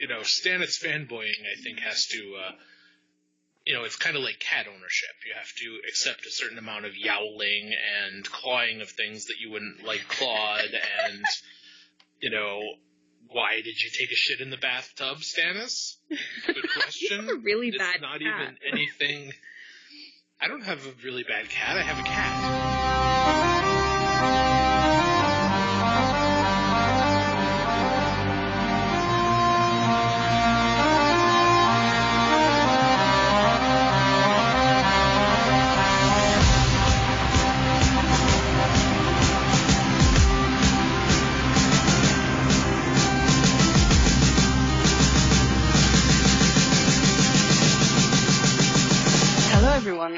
Stannis fanboying, I think, has to, it's kind of like cat ownership. You have to accept a certain amount of yowling and clawing of things that you wouldn't like clawed, and, why did you take a shit in the bathtub, Stannis? Good question. You have a really bad It's not cat. even anything. I don't have a really bad cat. I have a cat.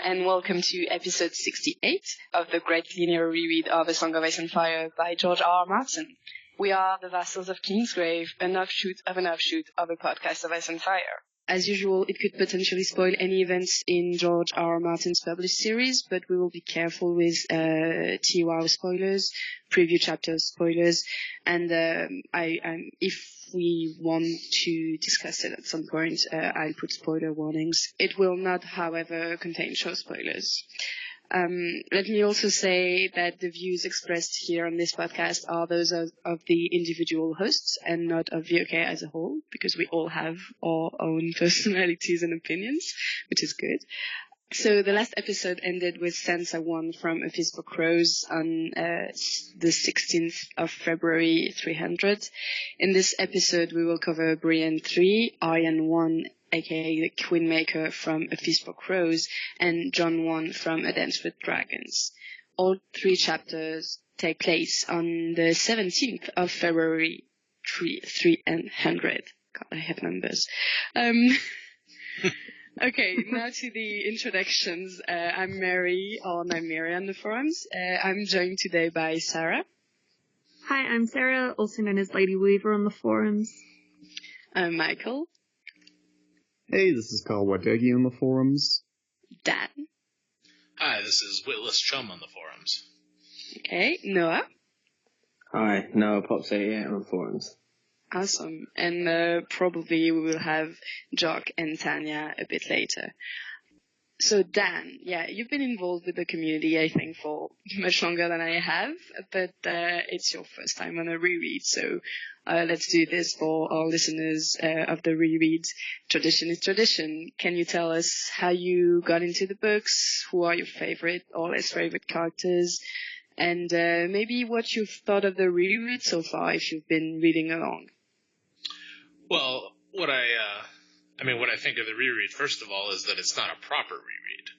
And welcome to episode 68 of the great linear reread of A Song of Ice and Fire by George R. R. Martin. We are the Vassals of Kingsgrave, an offshoot of a podcast of Ice and Fire. As usual, it could potentially spoil any events in George R. R. Martin's published series, but we will be careful with TOR spoilers, preview chapter spoilers, and if we want to discuss it at some point, I'll put spoiler warnings. It will not, however, contain show spoilers. Let me also say that the views expressed here on this podcast are those of the individual hosts and not of VOK as a whole, because we all have our own personalities and opinions, which is good. So the last episode ended with Sansa 1 from A Feast for Crows on the 16th of February 300. In this episode, we will cover Brienne 3, Arianne 1, aka the Queenmaker from A Feast for Crows, and Jon 1 from A Dance with Dragons. All three chapters take place on the 17th of February 300. God, I have numbers. Okay, now to the introductions. I'm Mary, or Nymeria on the forums. I'm joined today by Sarah. Hi, I'm Sarah, also known as Lady Weaver on the forums. I'm Michael. Hey, this is Khal Wadege on the forums. Dan. Hi, this is witless chum on the forums. Okay, Noah. Hi, Noah Pops88 on the forums. Awesome. And probably we will have Jock and Tanja a bit later. So Dan, yeah, you've been involved with the community, I think, for much longer than I have, but it's your first time on a reread, so let's do this for our listeners of the reread. Tradition is tradition. Can you tell us how you got into the books? Who are your favorite or less favorite characters? And maybe what you've thought of the reread so far, if you've been reading along. Well, what I think of the reread, first of all, is that it's not a proper reread.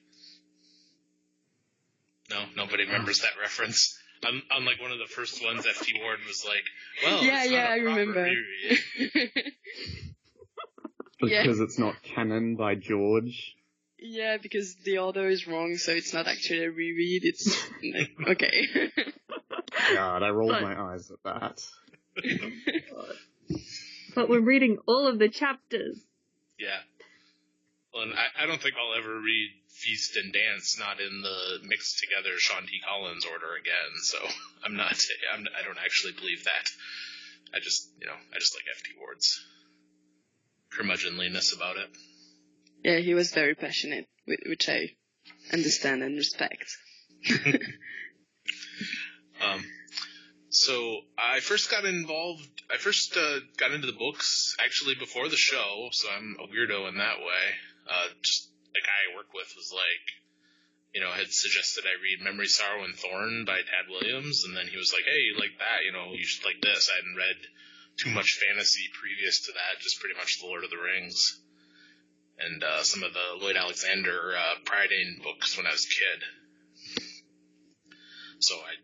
No, nobody remembers that reference. Unlike one of the first ones, FT Ward was like, well, it's not I a proper remember. reread. Because it's not canon by George. Yeah, because the order is wrong, so it's not actually a reread, it's... okay. God, I rolled my eyes at that. But we're reading all of the chapters. Yeah. Well, and I don't think I'll ever read Feast and Dance not in the mixed together Sean T. Collins order again, so I don't actually believe that. I just like FT Ward's curmudgeonliness about it. Yeah, he was very passionate, which I understand and respect. So I first got into the books actually before the show, so I'm a weirdo in that way. Just the guy I work with was like, had suggested I read Memory, Sorrow, and Thorn by Tad Williams, and then he was like, hey, you like that, you should like this. I hadn't read too much fantasy previous to that, just pretty much The Lord of the Rings. And some of the Lloyd Alexander Prydain books when I was a kid. So I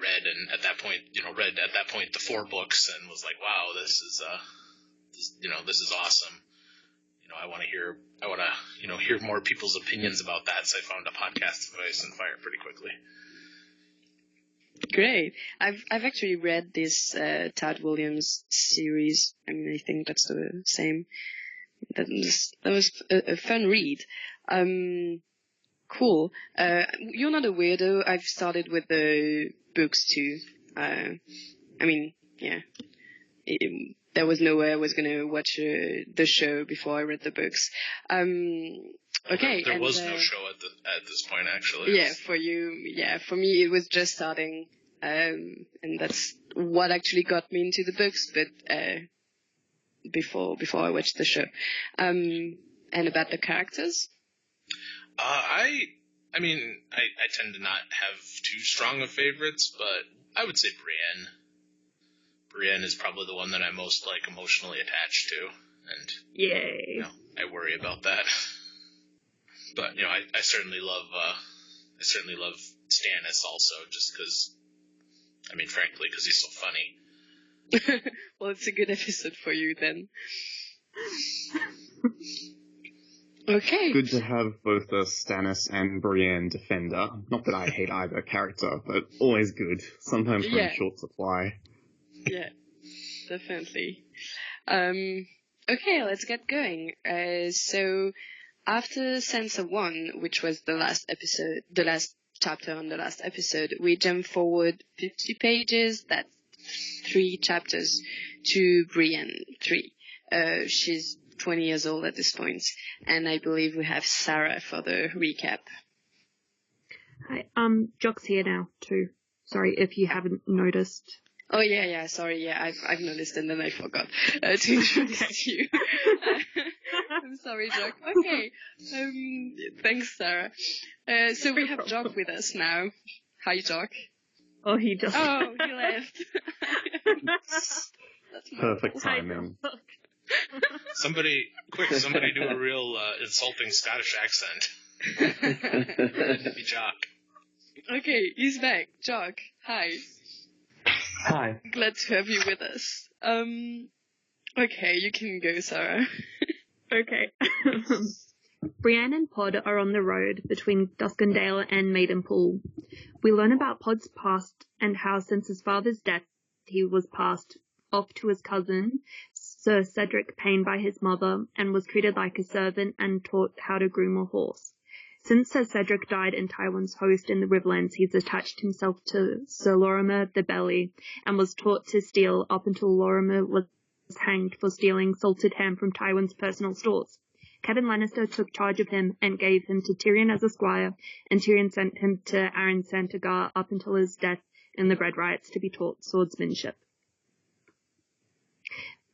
read, and at that point the 4 books, and was like, wow, this is awesome. I want to hear more people's opinions about that. So I found a podcast of Ice and Fire pretty quickly. Great. I've actually read this Tad Williams series. I mean, I think that's the same. That was a fun read. Cool. You're not a weirdo. I've started with the books too. I mean, yeah. there was no way I was going to watch the show before I read the books. Okay. There was no show at this point, actually. Yeah, for you. Yeah, for me, it was just starting. And that's what actually got me into the books, but before I watched the show. And about the characters? I tend to not have too strong of favorites, but I would say Brienne. Brienne is probably the one that I'm most emotionally attached to, and Yay. I worry about that. But I certainly love Stannis also, just because, frankly, because he's so funny. Well, it's a good episode for you then. Okay. Good to have both a Stannis and Brienne defender. Not that I hate either character, but always good. Sometimes we're in short supply. Yeah, definitely. Okay, let's get going. So after Sansa 1, which was the last chapter on the last episode, we jump forward 50 pages. That's 3 chapters to Brienne 3. She's 20 years old at this point, and I believe we have Sarah for the recap. Hi, Jock's here now too. Sorry if you haven't noticed. Oh yeah, sorry, yeah, I've noticed and then I forgot to introduce you. I'm sorry, Jock. Okay, thanks, Sarah. So we have Jock with us now. Hi, Jock. Oh, he just... Oh, he left. That's perfect timing. Somebody do a real insulting Scottish accent. It'd be Jock. Okay, he's back. Jock, hi. Hi. Glad to have you with us. Okay, you can go, Sarah. Okay. Brienne and Pod are on the road between Duskendale and Maidenpool. We learn about Pod's past and how since his father's death he was passed off to his cousin, Sir Cedric Payne, by his mother, and was treated like a servant and taught how to groom a horse. Since Sir Cedric died in Tywin's host in the Riverlands, he's attached himself to Sir Lorimer the Belly and was taught to steal up until Lorimer was hanged for stealing salted ham from Tywin's personal stores. Kevin Lannister took charge of him and gave him to Tyrion as a squire, and Tyrion sent him to Aaron Santagar up until his death in the Bread Riots to be taught swordsmanship.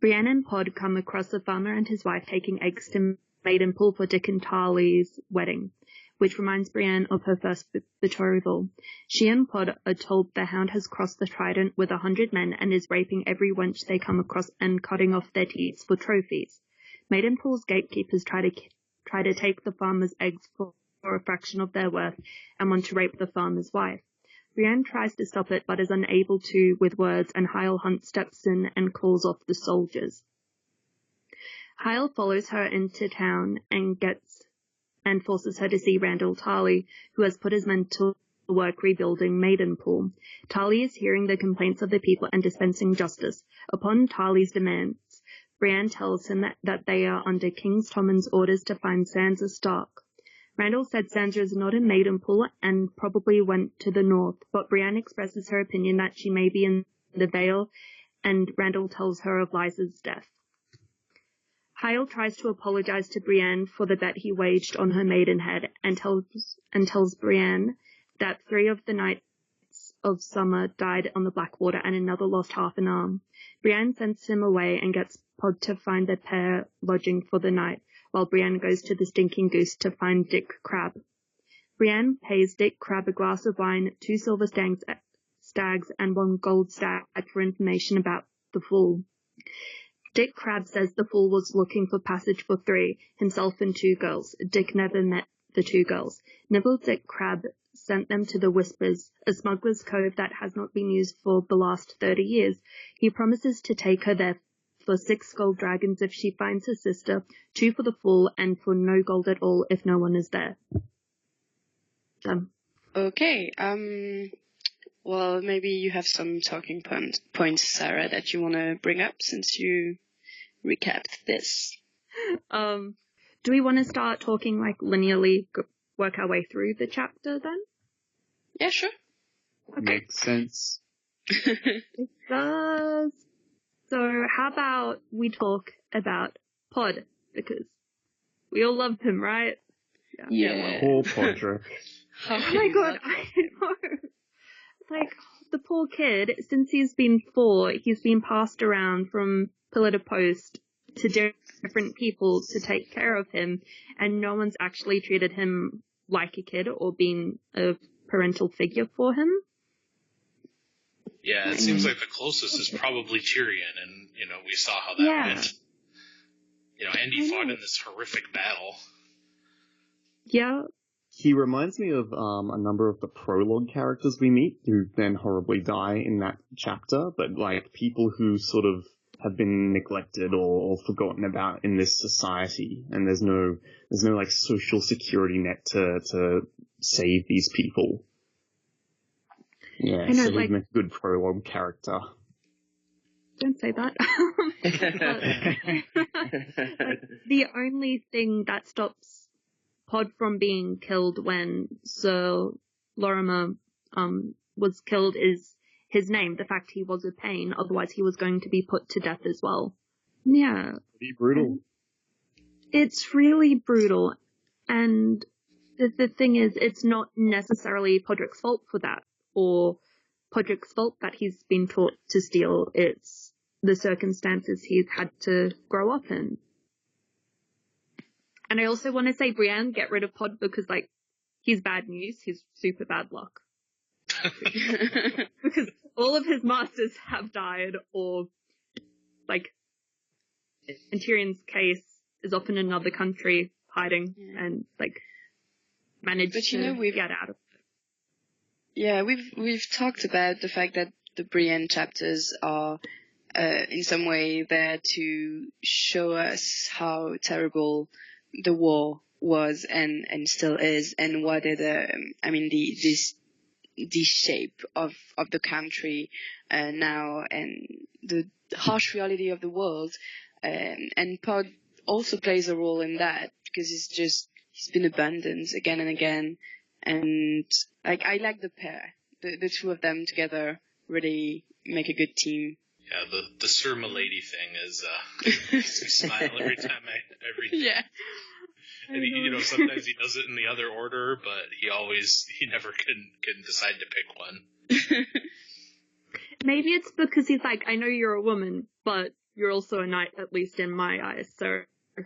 Brienne and Pod come across a farmer and his wife taking eggs to Maidenpool for Dick and Tarly's wedding, which reminds Brienne of her first betrothal. She and Pod are told the Hound has crossed the Trident with 100 men and is raping every wench they come across and cutting off their teats for trophies. Maidenpool's gatekeepers try to take the farmer's eggs for a fraction of their worth and want to rape the farmer's wife. Brienne tries to stop it but is unable to with words, and Khal Hunt steps in and calls off the soldiers. Khal follows her into town and forces her to see Randyll Tarly, who has put his men to work rebuilding Maidenpool. Tarly is hearing the complaints of the people and dispensing justice. Upon Tarly's demands, Brienne tells him that they are under King Tommen's orders to find Sansa Stark. Randyll said Sansa is not in Maidenpool and probably went to the north, but Brienne expresses her opinion that she may be in the Vale, and Randyll tells her of Lysa's death. Khal tries to apologize to Brienne for the bet he waged on her maidenhead and tells Brienne that 3 of the knights of summer died on the Blackwater and another lost half an arm. Brienne sends him away and gets Pod to find the pair lodging for the night, while Brienne goes to the Stinking Goose to find Dick Crab. Brienne pays Dick Crab a glass of wine, 2 silver stags, and 1 gold stag for information about the Fool. Dick Crab says the Fool was looking for passage for 3, himself and 2 girls. Dick never met the 2 girls. Nibble Dick Crab sent them to the Whispers, a smuggler's cove that has not been used for the last 30 years. He promises to take her there for 6 gold dragons if she finds her sister, 2 for the Fool, and for no gold at all if no one is there. Okay, well, maybe you have some talking points, Sarah, that you want to bring up since you recapped this. Do we want to start talking linearly, work our way through the chapter then? Yeah, sure. Okay. Makes sense. It does. So how about we talk about Pod, because we all love him, right? Yeah. Poor Podrick. Oh my god, I know. Like, the poor kid, since he's been 4, he's been passed around from pillar to post to different people to take care of him, and no one's actually treated him like a kid or been a parental figure for him. Yeah, it seems like the closest is probably Tyrion, and, we saw how that went. Andy fought in this horrific battle. Yeah. He reminds me of a number of the prologue characters we meet who then horribly die in that chapter, but like people who sort of have been neglected or forgotten about in this society, and there's no like social security net to save these people. Yeah, I know, so he'd make a good prologue character. Don't say that. The only thing that stops Pod from being killed when Sir Lorimer was killed is his name, the fact he was a pain, otherwise he was going to be put to death as well. Yeah. Pretty brutal. It's really brutal, and the thing is, it's not necessarily Podrick's fault for that, or Podrick's fault that he's been taught to steal. It's the circumstances he's had to grow up in. And I also want to say, Brienne, get rid of Pod, because, like, he's bad news. He's super bad luck. Because all of his masters have died, or, like, in Tyrion's case, is often in another country hiding and, like, managed to get out of it. Yeah, we've talked about the fact that the Brienne chapters are in some way there to show us how terrible the war was and still is, and what are the shape of the country now, and the harsh reality of the world, and Pod also plays a role in that, because he's been abandoned again and again, and like I like the pair, the two of them together really make a good team. Yeah, the Sir Milady thing is makes me smile every time I read it. Yeah. And sometimes he does it in the other order, but he never can decide to pick one. Maybe it's because he's like, I know you're a woman, but you're also a knight, at least in my eyes, so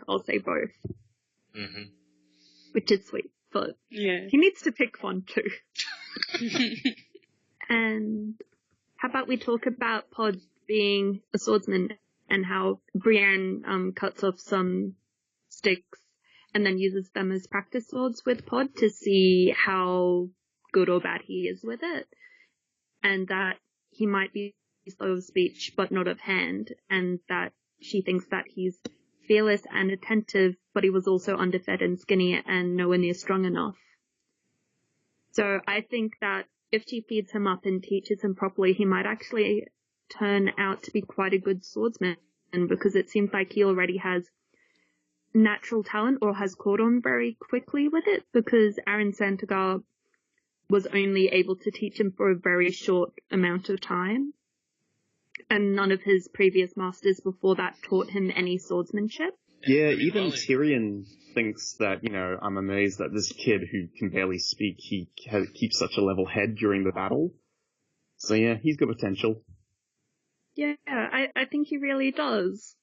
I'll say both. Mm-hmm. Which is sweet, but yeah, he needs to pick one too. And how about we talk about Pod being a swordsman, and how Brienne cuts off some sticks and then uses them as practice swords with Pod to see how good or bad he is with it, and that he might be slow of speech but not of hand, and that she thinks that he's fearless and attentive, but he was also underfed and skinny and nowhere near strong enough. So I think that if she feeds him up and teaches him properly, he might actually turn out to be quite a good swordsman, because it seems like he already has natural talent, or has caught on very quickly with it, because Arianne Santagar was only able to teach him for a very short amount of time, and none of his previous masters before that taught him any swordsmanship. Yeah, even Tyrion thinks that, I'm amazed that this kid who can barely speak, he keeps such a level head during the battle. So yeah, he's got potential. Yeah, I think he really does.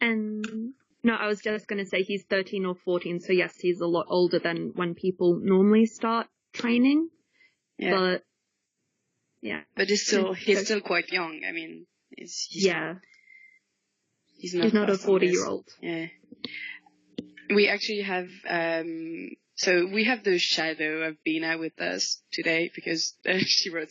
And no, I was just going to say he's 13 or 14, so yes, he's a lot older than when people normally start training. Yeah. But yeah. But he's still quite young. I mean, he's not a 40-year-old. Yeah. We actually have so we have the shadow of Bina with us today, because she wrote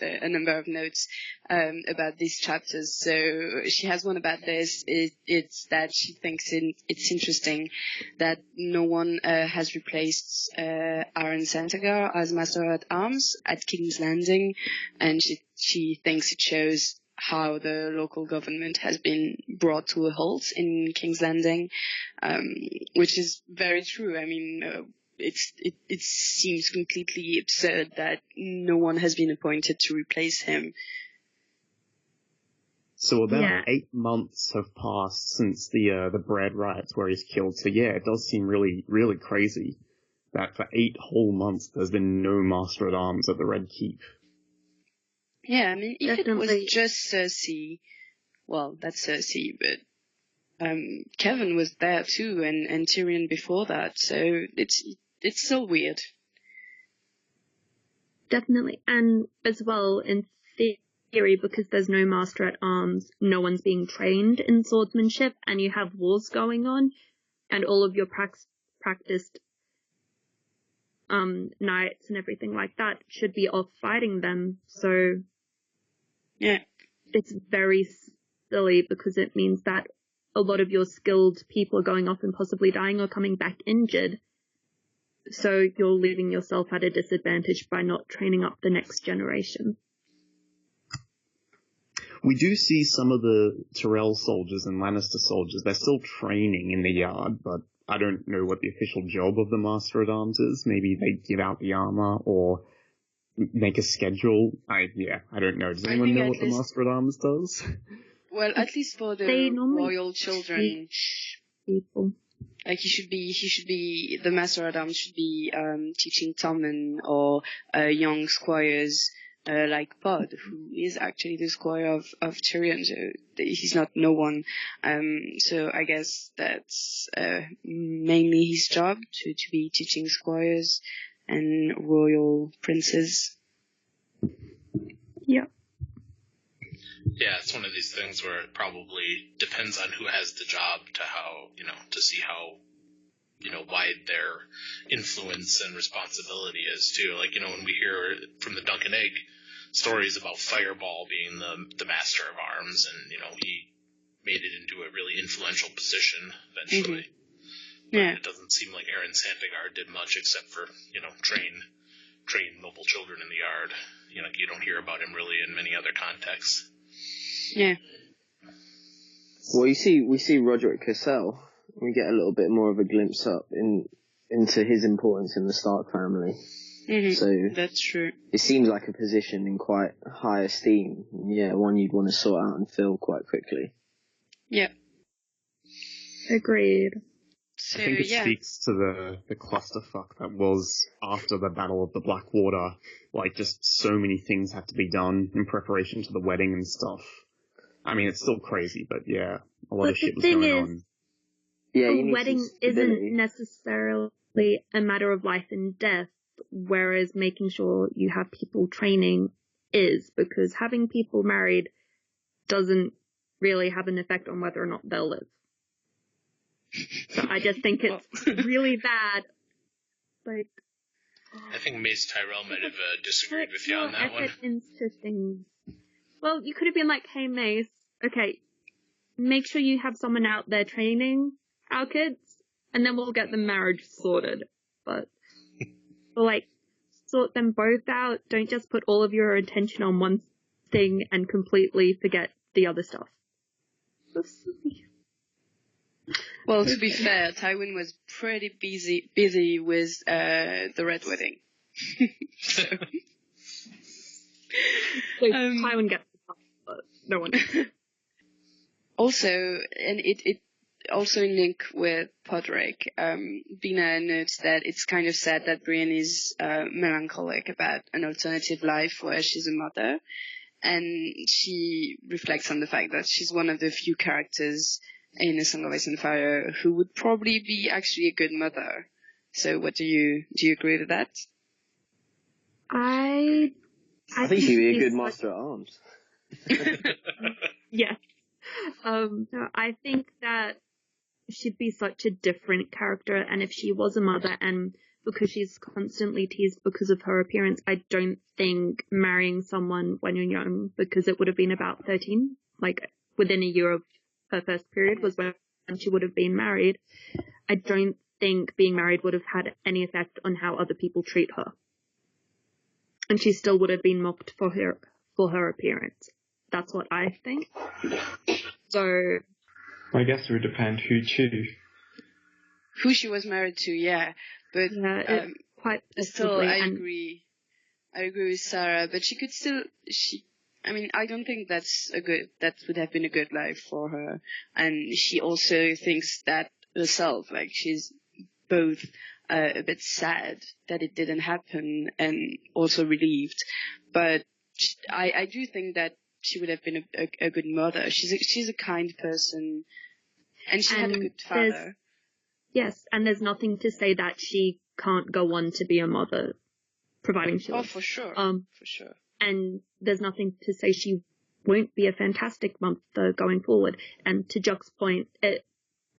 a number of notes about these chapters. So she has one about this. It's that she thinks it's interesting that no one has replaced Arianne Santagar as Master at Arms at King's Landing, and she thinks it shows how the local government has been brought to a halt in King's Landing, which is very true. I mean, it seems completely absurd that no one has been appointed to replace him. So about Yeah. 8 months have passed since the bread riots where he's killed. So yeah, it does seem really, really crazy that for 8 whole months there's been no Master at Arms at the Red Keep. Yeah, I mean, if it was Definitely. just Cersei, well, that's Cersei, but Kevin was there too, and Tyrion before that, so it's still weird. Definitely. And as well, in theory, because there's no Master at Arms, no one's being trained in swordsmanship, and you have wars going on, and all of your practiced knights and everything like that should be off fighting them. So Yeah. it's very silly because it means that a lot of your skilled people are going off and possibly dying or coming back injured. So you're leaving yourself at a disadvantage by not training up the next generation. We do see some of the Tyrell soldiers and Lannister soldiers, they're still training in the yard, but I don't know what the official job of the Master at Arms is. Maybe they give out the armor or make a schedule. I don't know. Does anyone know what the Master at Arms does? Well, at least for the royal children, people. like he should be the Master at Arms should be teaching Tommen or young squires like Pod, who is actually the squire of Tyrion. So he's not no one. So I guess that's mainly his job to be teaching squires and royal princes. Yeah. Yeah, it's one of these things where it probably depends on who has the job to see how, wide their influence and responsibility is too. Like, when we hear from the Dunk and Egg stories about Fireball being the Master of Arms and, he made it into a really influential position eventually. Mm-hmm. Yeah. But it doesn't seem like Aaron Sandegard did much except for, train noble children in the yard. You don't hear about him really in many other contexts. Yeah. Well, we see Roderick Cassell. We get a little bit more of a glimpse up into his importance in the Stark family. Mm-hmm. So that's true. It seems like a position in quite high esteem. Yeah, one you'd want to sort out and fill quite quickly. Yeah. Agreed. So, I think it speaks to the clusterfuck that was after the Battle of the Blackwater. Like, just so many things had to be done in preparation to the wedding and stuff. I mean, it's still crazy, but yeah, a lot of shit was going on. Yeah, a wedding isn't necessarily a matter of life and death, whereas making sure you have people training is, because having people married doesn't really have an effect on whether or not they'll live. So I just think it's really bad. Like, I think Mace Tyrell might have disagreed with you on that one. Into things. Well, you could have been like, hey Mace, okay, make sure you have someone out there training our kids, and then we'll get the marriage sorted. But, like, sort them both out. Don't just put all of your attention on one thing and completely forget the other stuff. Well, to be fair, Tywin was pretty busy with the Red Wedding. So Tywin gets the stuff, but no one else. Also, and it also in link with Podrick, Bina notes that it's kind of sad that Brienne is melancholic about an alternative life where she's a mother, and she reflects on the fact that she's one of the few characters in A Song of Ice and Fire who would probably be actually a good mother. So what do you agree with that? I think she'd be a good Master at Arms. Yeah. No, I think that she'd be such a different character, and if she was a mother, and because she's constantly teased because of her appearance, I don't think marrying someone when you're young, because it would have been about 13, like within a year of her first period was when she would have been married. I don't think being married would have had any effect on how other people treat her. And she still would have been mocked for her appearance. That's what I think. So I guess it would depend who she was married to, yeah. But yeah, quite still, I agree with Sarah. But she could still, I mean, I don't think that would have been a good life for her. And she also thinks that herself, like she's both a bit sad that it didn't happen and also relieved. But I do think that she would have been a good mother. She's a kind person, and she had a good father. Yes, and there's nothing to say that she can't go on to be a mother, providing she lives. For sure. For sure. And there's nothing to say she won't be a fantastic mother going forward. And to Jock's point,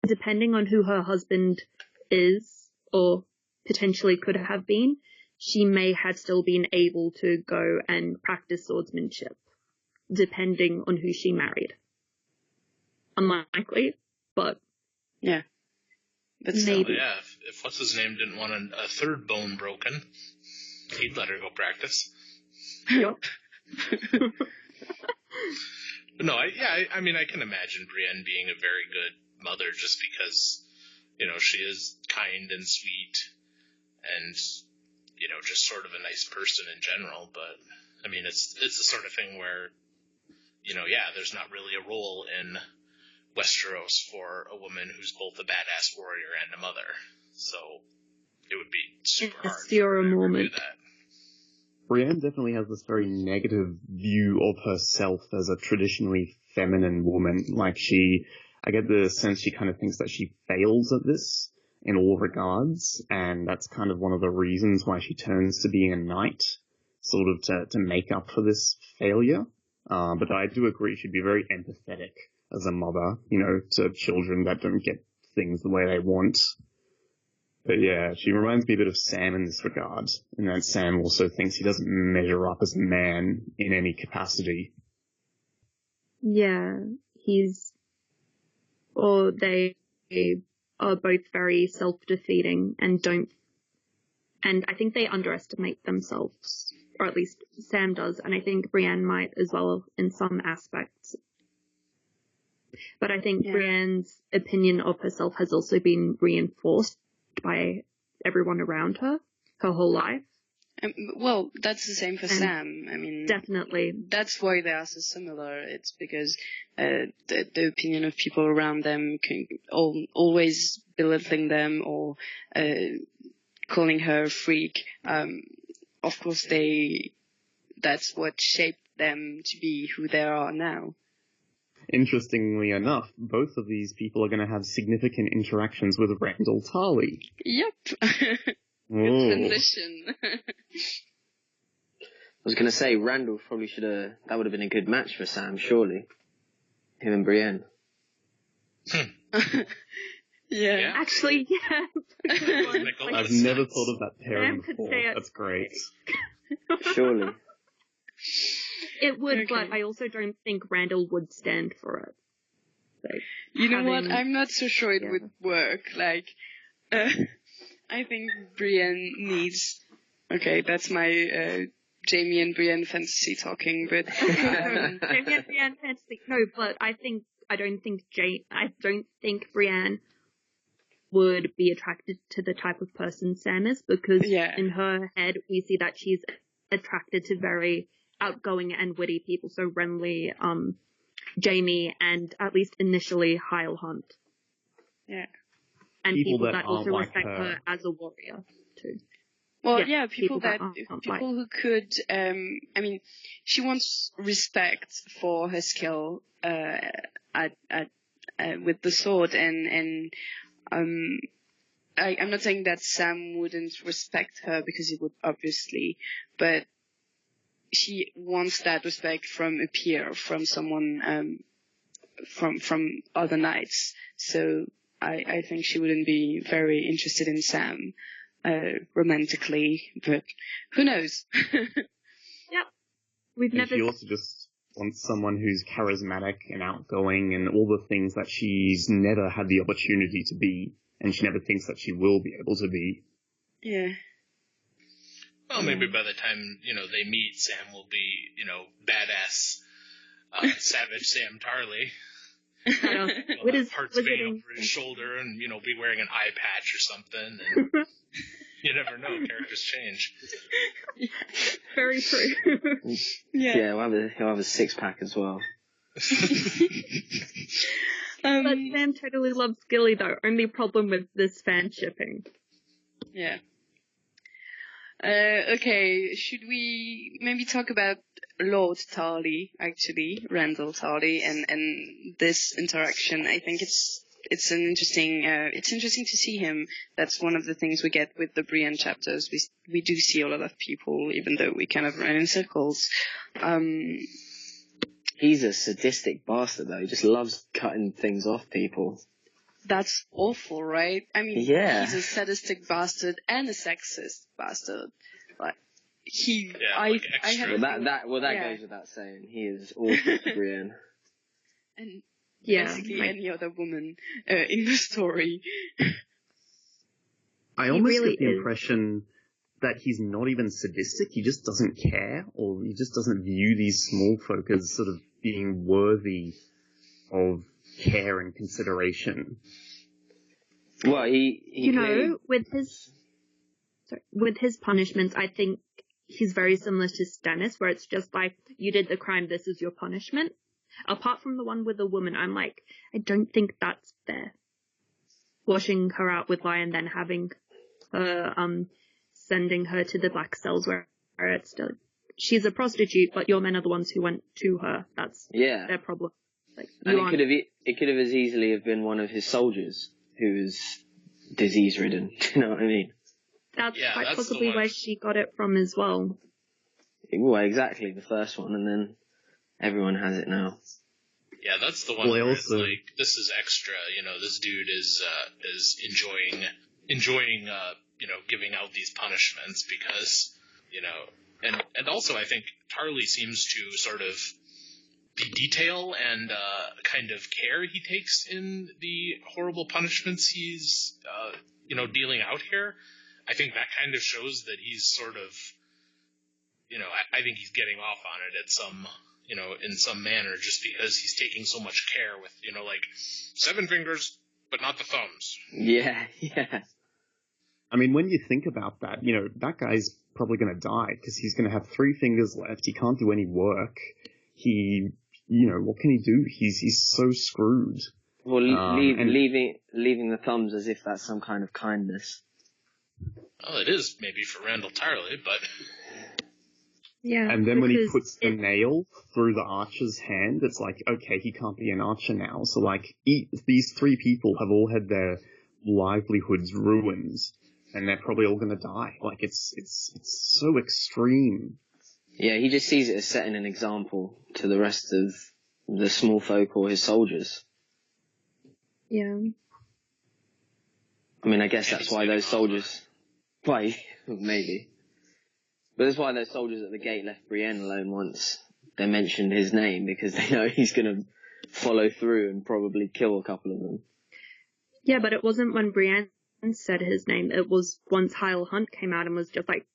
depending on who her husband is, or potentially could have been, she may have still been able to go and practice swordsmanship, depending on who she married. Unlikely, but... Yeah. But maybe. Yeah, if what's-his-name didn't want a third bone broken, he'd let her go practice. Yep. No, I mean, I can imagine Brienne being a very good mother just because, she is kind and sweet and, just sort of a nice person in general. But, I mean, it's the sort of thing where, there's not really a role in Westeros for a woman who's both a badass warrior and a mother. So it would be super hard for her to do that. Brienne definitely has this very negative view of herself as a traditionally feminine woman. Like I get the sense she kind of thinks that she fails at this in all regards, and that's kind of one of the reasons why she turns to being a knight, sort of to make up for this failure. But I do agree she'd be very empathetic as a mother, to children that don't get things the way they want. But yeah, she reminds me a bit of Sam in this regard, in that Sam also thinks he doesn't measure up as a man in any capacity. Yeah, they are both very self-defeating and I think they underestimate themselves, or at least Sam does, and I think Brienne might as well in some aspects. But I think Brienne's opinion of herself has also been reinforced by everyone around her whole life. Well, that's the same for Sam. I mean, definitely. That's why they are so similar. It's because the opinion of people around them can always belittling them or calling her a freak. Of course, that's what shaped them to be who they are now. Interestingly enough, both of these people are going to have significant interactions with Randyll Tarly. Yep. Good transition. I was going to say, Randyll probably that would have been a good match for Sam, surely. Him and Brienne. Yeah. Actually, yeah. I've never thought of that pairing before. That's great. Surely. It would, but I also don't think Randyll would stand for it. So, you know what? I'm not so sure it would work. Like, I think Brienne needs... Okay, that's my Jamie and Brienne fantasy talking, but... Jamie and Brienne fantasy... No, but I don't think Brienne would be attracted to the type of person Sam is, because in her head we see that she's attracted to very outgoing and witty people, so Renly, Jamie, and at least initially Khal Hunt. Yeah. And people that also respect her as a warrior too. Well, people who could, I mean, she wants respect for her skill, with the sword, and I'm not saying that Sam wouldn't respect her, because he would, obviously, but she wants that respect from a peer, from someone, from other knights. So I think she wouldn't be very interested in Sam, romantically, but who knows? Yep. She also just wants someone who's charismatic and outgoing and all the things that she's never had the opportunity to be, and she never thinks that she will be able to be. Yeah. Well, maybe by the time, they meet, Sam will be, badass, savage Sam Tarly. With his hearts beating over his shoulder and, be wearing an eye patch or something. And You never know. Characters change. Very true. Yeah, he'll have a 6-pack as well. But Sam totally loves Gilly though. Only problem with this fan shipping. Yeah. Okay, should we maybe talk about Lord Tarly, actually, Randall Tarly, and this interaction? I think it's interesting to see him. That's one of the things we get with the Brienne chapters. We do see a lot of people, even though we kind of run in circles. He's a sadistic bastard though. He just loves cutting things off people. That's awful, right? I mean, yeah. He's a sadistic bastard and a sexist bastard. Like like extra. That goes without saying. He is awful to Brienne. And basically any other woman in the story. I almost get the impression that he's not even sadistic. He just doesn't care, or he just doesn't view these small folk as sort of being worthy of care and consideration. Well, with his punishments, I think he's very similar to Stannis, where it's just like, you did the crime, this is your punishment. Apart from the one with the woman, I'm like, I don't think that's fair. Washing her out with lye and then having her, sending her to the black cells where it's still, she's a prostitute, but your men are the ones who went to her. That's their problem. Like, and it could have as easily have been one of his soldiers who was disease ridden. Do you know what I mean? That's quite possibly where she got it from as well. Well, exactly, the first one, and then everyone has it now. Yeah, that's the one where it's like, this is extra, this dude is enjoying giving out these punishments because, and also I think Tarly seems to sort of the detail and kind of care he takes in the horrible punishments he's, dealing out here. I think that kind of shows that he's sort of, I think he's getting off on it at some, in some manner, just because he's taking so much care with, like 7 fingers, but not the thumbs. Yeah. I mean, when you think about that, that guy's probably going to die because he's going to have 3 fingers left. He can't do any work. What can he do? He's so screwed. Well, leaving the thumbs as if that's some kind of kindness. Well, it is maybe for Randall Tarly, but... Yeah. And then when he puts the nail through the archer's hand, it's like, okay, he can't be an archer now. So, like, these 3 people have all had their livelihoods ruined, and they're probably all going to die. Like, it's so extreme. Yeah, he just sees it as setting an example to the rest of the small folk or his soldiers. Yeah. I mean, I guess that's why those soldiers... Why? Maybe. But that's why those soldiers at the gate left Brienne alone once they mentioned his name, because they know he's going to follow through and probably kill a couple of them. Yeah, but it wasn't when Brienne said his name. It was once Khal Hunt came out and was just like,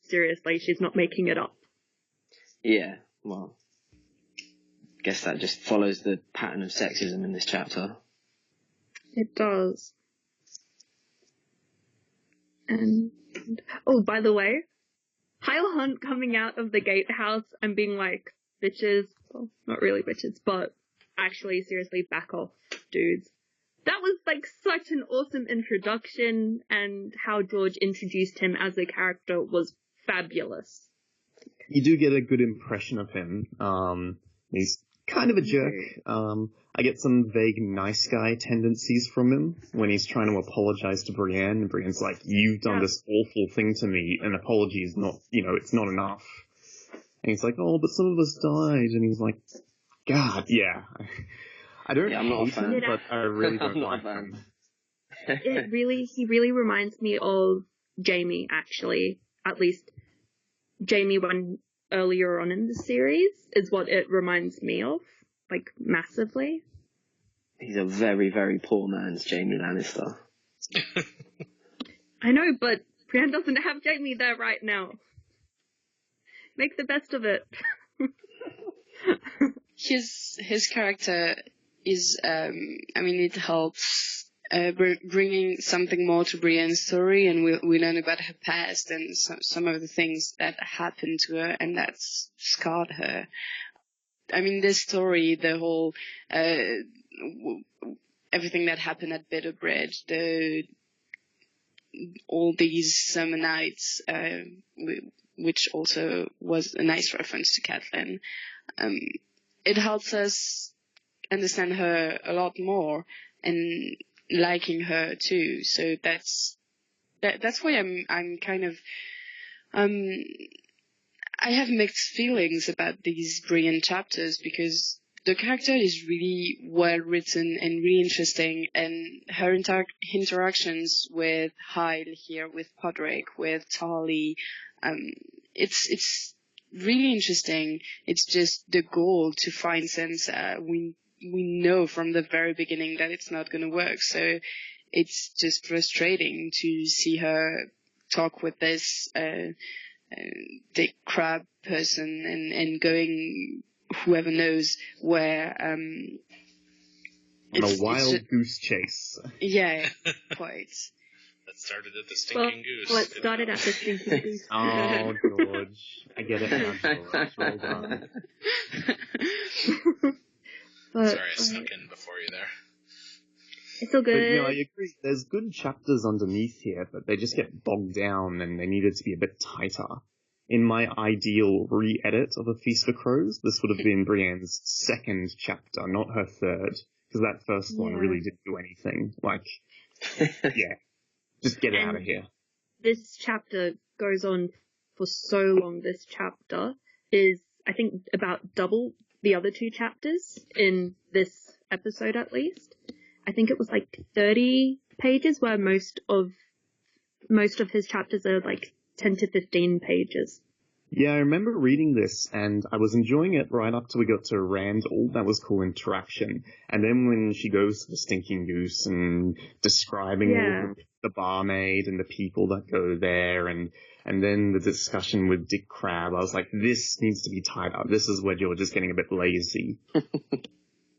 seriously, she's not making it up. Yeah, well, I guess that just follows the pattern of sexism in this chapter. It does. And, by the way, Khal Hunt coming out of the gatehouse and being like, bitches, well, not really bitches, but actually, seriously, back off, dudes. That was, like, such an awesome introduction, and how George introduced him as a character was fabulous. You do get a good impression of him. He's kind of a jerk. I get some vague nice guy tendencies from him when he's trying to apologize to Brienne, and Brienne's like, you've done this awful thing to me, an apology is not, it's not enough. And he's like, oh, but some of us died, and he's like, God, yeah. I don't hate him, but I really don't like him. He really reminds me of Jaime, actually. At least Jaime when earlier on in the series is what it reminds me of, like, massively. He's a very, very poor man's Jaime Lannister. I know, but Brienne doesn't have Jaime there right now. Make the best of it. His character is, it helps bringing something more to Brienne's story, and we learn about her past and some of the things that happened to her and that's scarred her. I mean, this story, the whole everything that happened at Bitterbridge, all these summer nights, which also was a nice reference to Catelyn. It helps us understand her a lot more and liking her too. So that's why I'm kind of I have mixed feelings about these Brienne chapters, because the character is really well written and really interesting, and her interactions with Khal here, with Podrick, with Tarly, it's really interesting. It's just the goal to find Sansa. We know from the very beginning that it's not going to work, so it's just frustrating to see her talk with this dick crab person and going whoever knows where. On a wild goose chase. Yeah, quite. That started at the stinking goose. Well, it started at the stinking goose. Oh, George. I get it now, George. Well done. But, Sorry, I snuck in before you there. It's all good. But, I agree. There's good chapters underneath here, but they just get bogged down and they needed to be a bit tighter. In my ideal re-edit of A Feast for Crows, this would have been Brienne's second chapter, not her third, because that first one really didn't do anything. Just get it out of here. This chapter goes on for so long. This chapter is, I think, about double the other two chapters in this episode, at least. I think it was 30 pages, where most of his chapters are 10 to 15 pages. Yeah, I remember reading this, and I was enjoying it right up till we got to Randall. That was cool interaction. And then when she goes to the Stinking Goose and describing all the barmaid and the people that go there, and then the discussion with Dick Crab, I was like, this needs to be tied up. This is where you're just getting a bit lazy.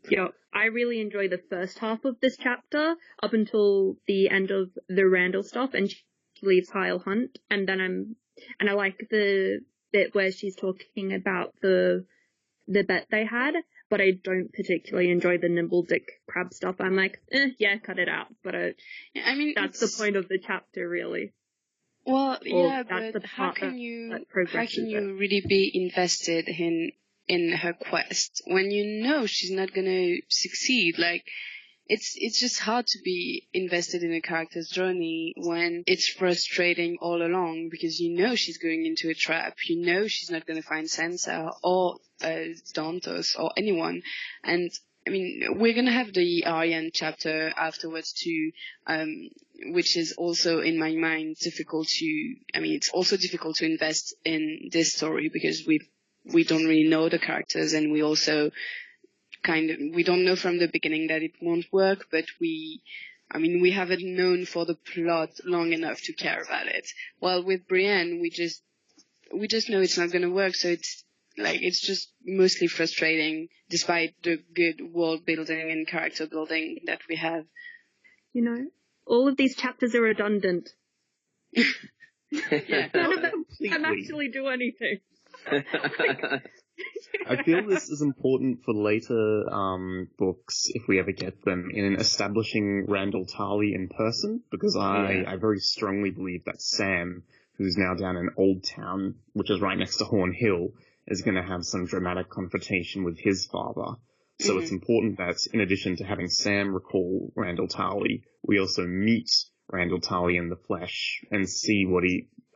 Yeah, I really enjoy the first half of this chapter up until the end of the Randall stuff, and she leaves Heil Hunt, and then I like the bit where she's talking about the bet they had, but I don't particularly enjoy the Nimble Dick Crab stuff. I'm like, cut it out. But I mean, that's the point of the chapter, really. Well, yeah, but how can you really be invested in her quest when you know she's not gonna succeed? It's just hard to be invested in a character's journey when it's frustrating all along, because you know she's going into a trap. You know she's not going to find Sansa or Dantos or anyone. And I mean, we're going to have the Arianne chapter afterwards too, which is also in my mind difficult to. I mean, it's also difficult to invest in this story because we don't really know the characters, and we also we don't know from the beginning that it won't work, but we haven't known for the plot long enough to care about it. While with Brienne, we just know it's not going to work, so it's just mostly frustrating, despite the good world building and character building that we have. You know, all of these chapters are redundant. Yeah. None of them can actually do anything. I feel this is important for later books, if we ever get them, in establishing Randall Tarly in person, because I very strongly believe that Sam, who's now down in Old Town, which is right next to Horn Hill, is going to have some dramatic confrontation with his father. So it's important that, in addition to having Sam recall Randall Tarly, we also meet Randall Tarly in the flesh and see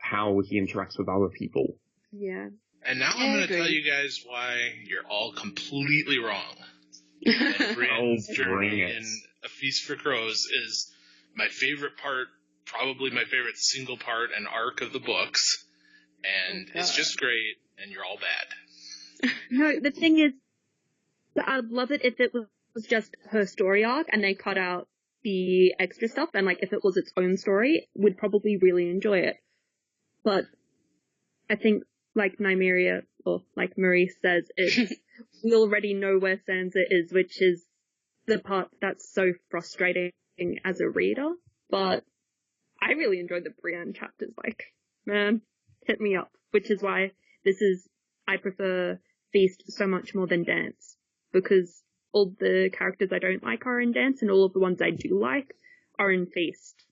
how he interacts with other people. Yeah. And now I'm going to tell you guys why you're all completely wrong. And Brienne's journey in A Feast for Crows is my favorite part, probably my favorite single part and arc of the books. And it's just great, and you're all bad. No, the thing is, I'd love it if it was just her story arc and they cut out the extra stuff, and if it was its own story, would probably really enjoy it. But I think, like Nymeria, or like Marie says, we already know where Sansa is, which is the part that's so frustrating as a reader, but I really enjoyed the Brienne chapters. Like, man, hit me up. Which is why I prefer Feast so much more than Dance, because all the characters I don't like are in Dance, and all of the ones I do like are in Feast.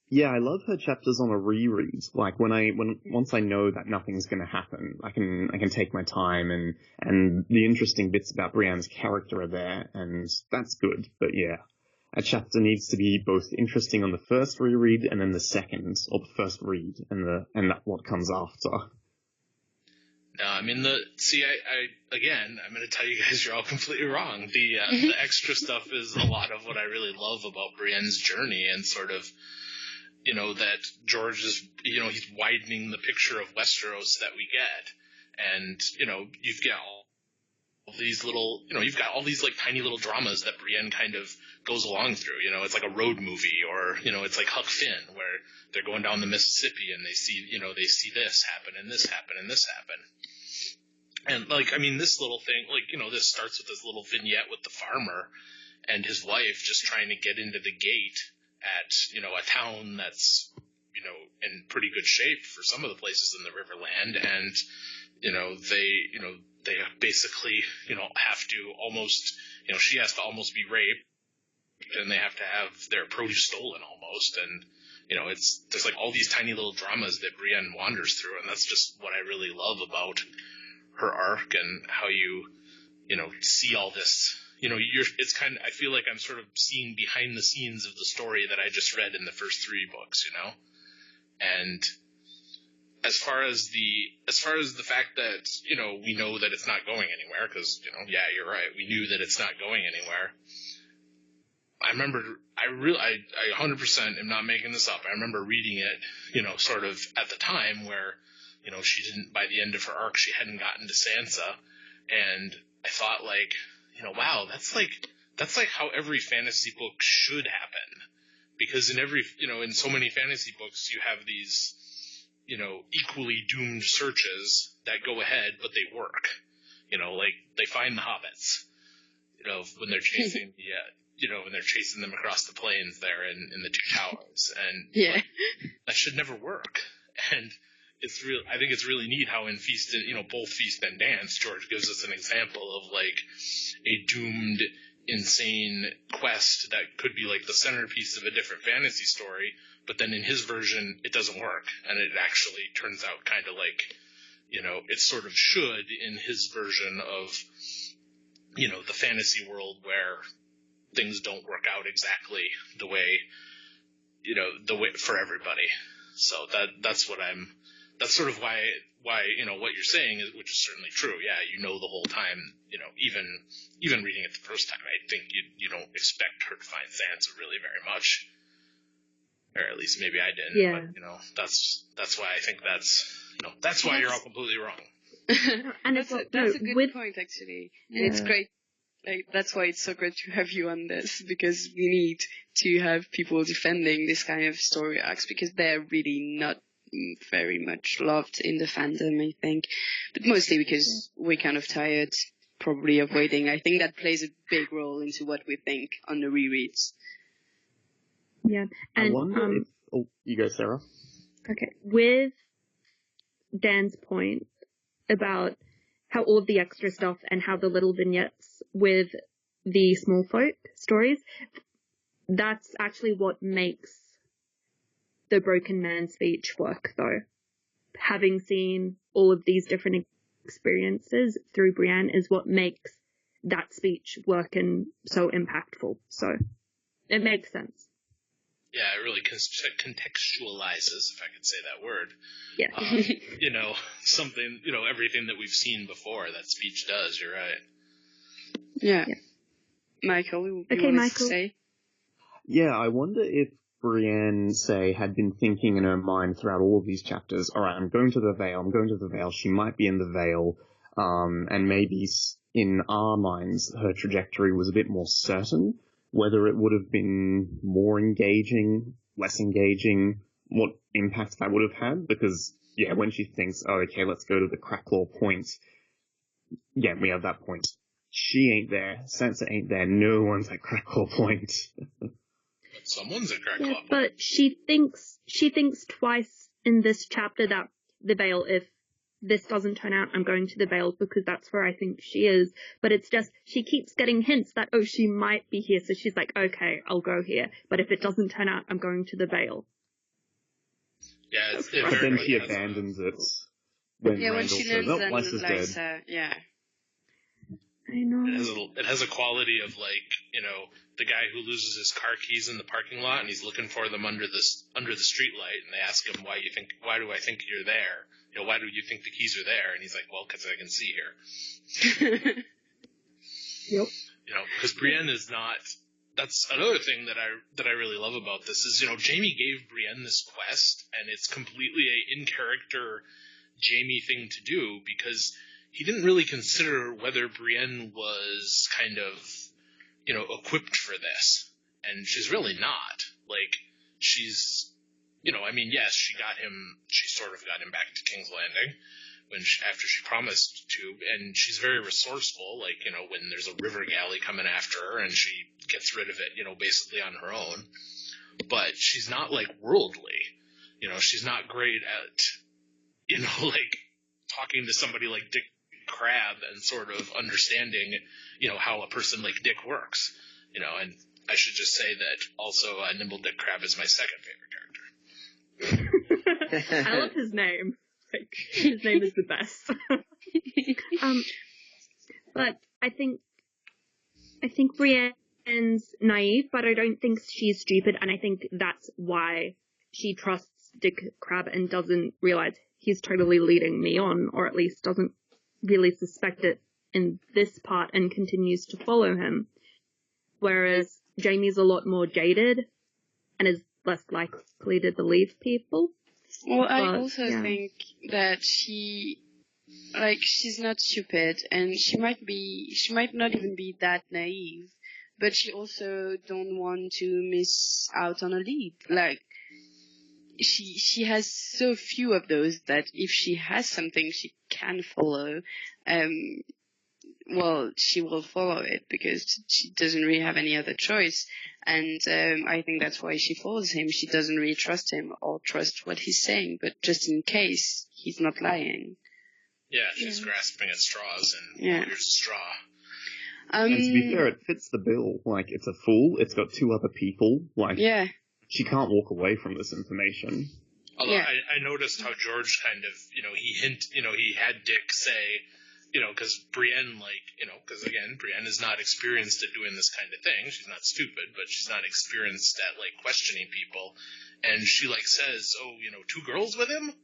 Yeah, I love her chapters on a reread. Like once I know that nothing's going to happen, I can take my time, and the interesting bits about Brienne's character are there, and that's good. But yeah, a chapter needs to be both interesting on the first reread and then the second, or the first read, and that what comes after. No, I mean I'm going to tell you guys you're all completely wrong. The extra stuff is a lot of what I really love about Brienne's journey, and sort of, you know, that George is, you know, he's widening the picture of Westeros that we get, and, you know, you've got all these little, you know, you've got all these like tiny little dramas that Brienne kind of goes along through. You know, it's like a road movie, or, you know, it's like Huck Finn, where they're going down the Mississippi and they see this happen and this happen and this happen. And, like, I mean, this little thing, like, you know, this starts with this little vignette with the farmer and his wife just trying to get into the gate at, you know, a town that's, you know, in pretty good shape for some of the places in the Riverland. And, you know, they basically, you know, have to almost, you know, she has to almost be raped, and they have to have their produce stolen almost. And, you know, there's like all these tiny little dramas that Brienne wanders through, and that's just what I really love about her arc, and how you know, see all this, you know, it's kind of, I feel like I'm sort of seeing behind the scenes of the story that I just read in the first 3 books, you know. And as far as the fact that, you know, we know that it's not going anywhere, because, you know, yeah, you're right, we knew that it's not going anywhere. I remember, I 100% am not making this up. I remember reading it, you know, sort of at the time where, you know, she didn't, by the end of her arc, she hadn't gotten to Sansa, and I thought, like, you know, wow, that's like how every fantasy book should happen, because in so many fantasy books you have these, you know, equally doomed searches that go ahead, but they work, you know, like they find the hobbits, you know, when they're chasing when they're chasing them across the plains there in the 2 towers, and yeah, that should never work. And I think it's really neat how in Feast, you know, both Feast and Dance, George gives us an example of like a doomed, insane quest that could be like the centerpiece of a different fantasy story, but then in his version it doesn't work, and it actually turns out kind of like, you know, it sort of should in his version of, you know, the fantasy world where things don't work out exactly the way, you know, the way for everybody. So that's sort of why, you know, what you're saying is, which is certainly true. Yeah, you know, the whole time, you know, even reading it the first time, I think you don't expect her to find Sansa really very much, or at least maybe I didn't. Yeah. But, you know, that's why I think that's why you're all completely wrong. And that's a good point, actually. And it's great. Like, that's why it's so great to have you on this, because we need to have people defending this kind of story arcs, because they're really not very much loved in the fandom, I think. But mostly because we're kind of tired, probably, of waiting. I think that plays a big role into what we think on the rereads. Yeah. And, I wonder if... you go, Sarah. Okay. With Dan's point about how all of the extra stuff and how the little vignettes with the small folk stories, that's actually what makes the Broken Man speech work, though. Having seen all of these different experiences through Brienne is what makes that speech work and so impactful. So it makes sense. Yeah, it really contextualizes, if I could say that word. Yeah. You know, something, you know, everything that we've seen before that speech does, you're right. Yeah. Michael, you wanted to say? Yeah, I wonder if Brienne, say, had been thinking in her mind throughout all of these chapters, alright, I'm going to the Vale, she might be in the Vale, and maybe in our minds her trajectory was a bit more certain, whether it would have been more engaging, less engaging, what impact that would have had, because, yeah, when she thinks, oh, okay, let's go to the Cracklaw Point, yeah, we have that point. She ain't there, Sansa ain't there, no one's at Cracklaw Point. Someone's at Greg Yeah, Club. but she thinks twice in this chapter that the Vale, if this doesn't turn out, I'm going to the Vale because that's where I think she is. But it's just, she keeps getting hints that, oh, she might be here. So she's like, okay, I'll go here. But if it doesn't turn out, I'm going to the Vale. Yeah, But then she abandons it when Randall she says, learns "Oh, and Weiss is likes dead." her, yeah. I know. It has a quality of, like, you know, the guy who loses his car keys in the parking lot and he's looking for them under the street light, and they ask him, why do I think you're there? You know, why do you think the keys are there? And he's like, well, because I can see here. Yep. You know, because Brienne is not. That's another thing that I really love about this is, you know, Jaime gave Brienne this quest, and it's completely a in character Jaime thing to do because he didn't really consider whether Brienne was kind of, you know, equipped for this, and she's really not. Like, she's, you know, I mean, yes, she sort of got him back to King's Landing after she promised to, and she's very resourceful, like, you know, when there's a river galley coming after her, and she gets rid of it, you know, basically on her own. But she's not, like, worldly. You know, she's not great at, you know, like, talking to somebody like Dick Crab and sort of understanding, you know, how a person like Dick works. You know, and I should just say that also Nimble Dick Crab is my second favorite character. I love his name. Like, his name is the best. But I think Brienne's naive, but I don't think she's stupid, and I think that's why she trusts Dick Crab and doesn't realize he's totally leading me on, or at least doesn't really suspect it in this part and continues to follow him. Whereas Jaime's a lot more jaded and is less likely to believe people. Well, But, I also yeah. think that she's not stupid, and she might not even be that naive, but she also don't want to miss out on a lead. Like, she has so few of those that if she has something she can follow, well, she will follow it because she doesn't really have any other choice. And I think that's why she follows him. She doesn't really trust him or trust what he's saying, but just in case he's not lying. Yeah, she's grasping at straws, and here's a straw. And to be fair, it fits the bill. Like, it's a fool, it's got two other people. Like, she can't walk away from this information. Although I noticed how George kind of, you know, he had Dick say, you know, because Brienne, like, you know, because again, Brienne is not experienced at doing this kind of thing. She's not stupid, but she's not experienced at, like, questioning people. And she, like, says, oh, you know, 2 girls with him?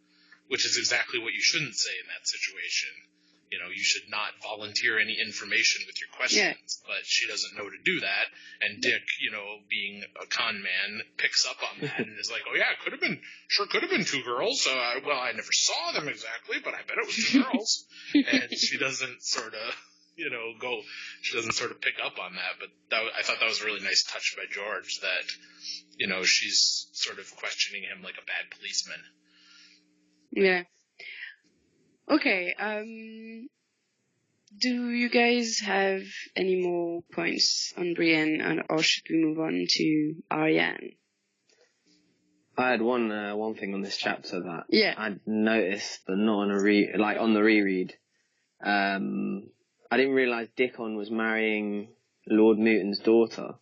Which is exactly what you shouldn't say in that situation. You know, you should not volunteer any information with your questions. But she doesn't know to do that. And Dick, you know, being a con man, picks up on that and is like, oh yeah, could have been 2 girls. Well, I never saw them exactly, but I bet it was 2 girls. And she doesn't sort of, you know, she doesn't sort of pick up on that. But I thought that was a really nice touch by George that, you know, she's sort of questioning him like a bad policeman. Yeah. Okay, do you guys have any more points on Brienne, or should we move on to Arianne? I had one thing on this chapter that I'd noticed, but not on on the reread. I didn't realise Dickon was marrying Lord Muton's daughter.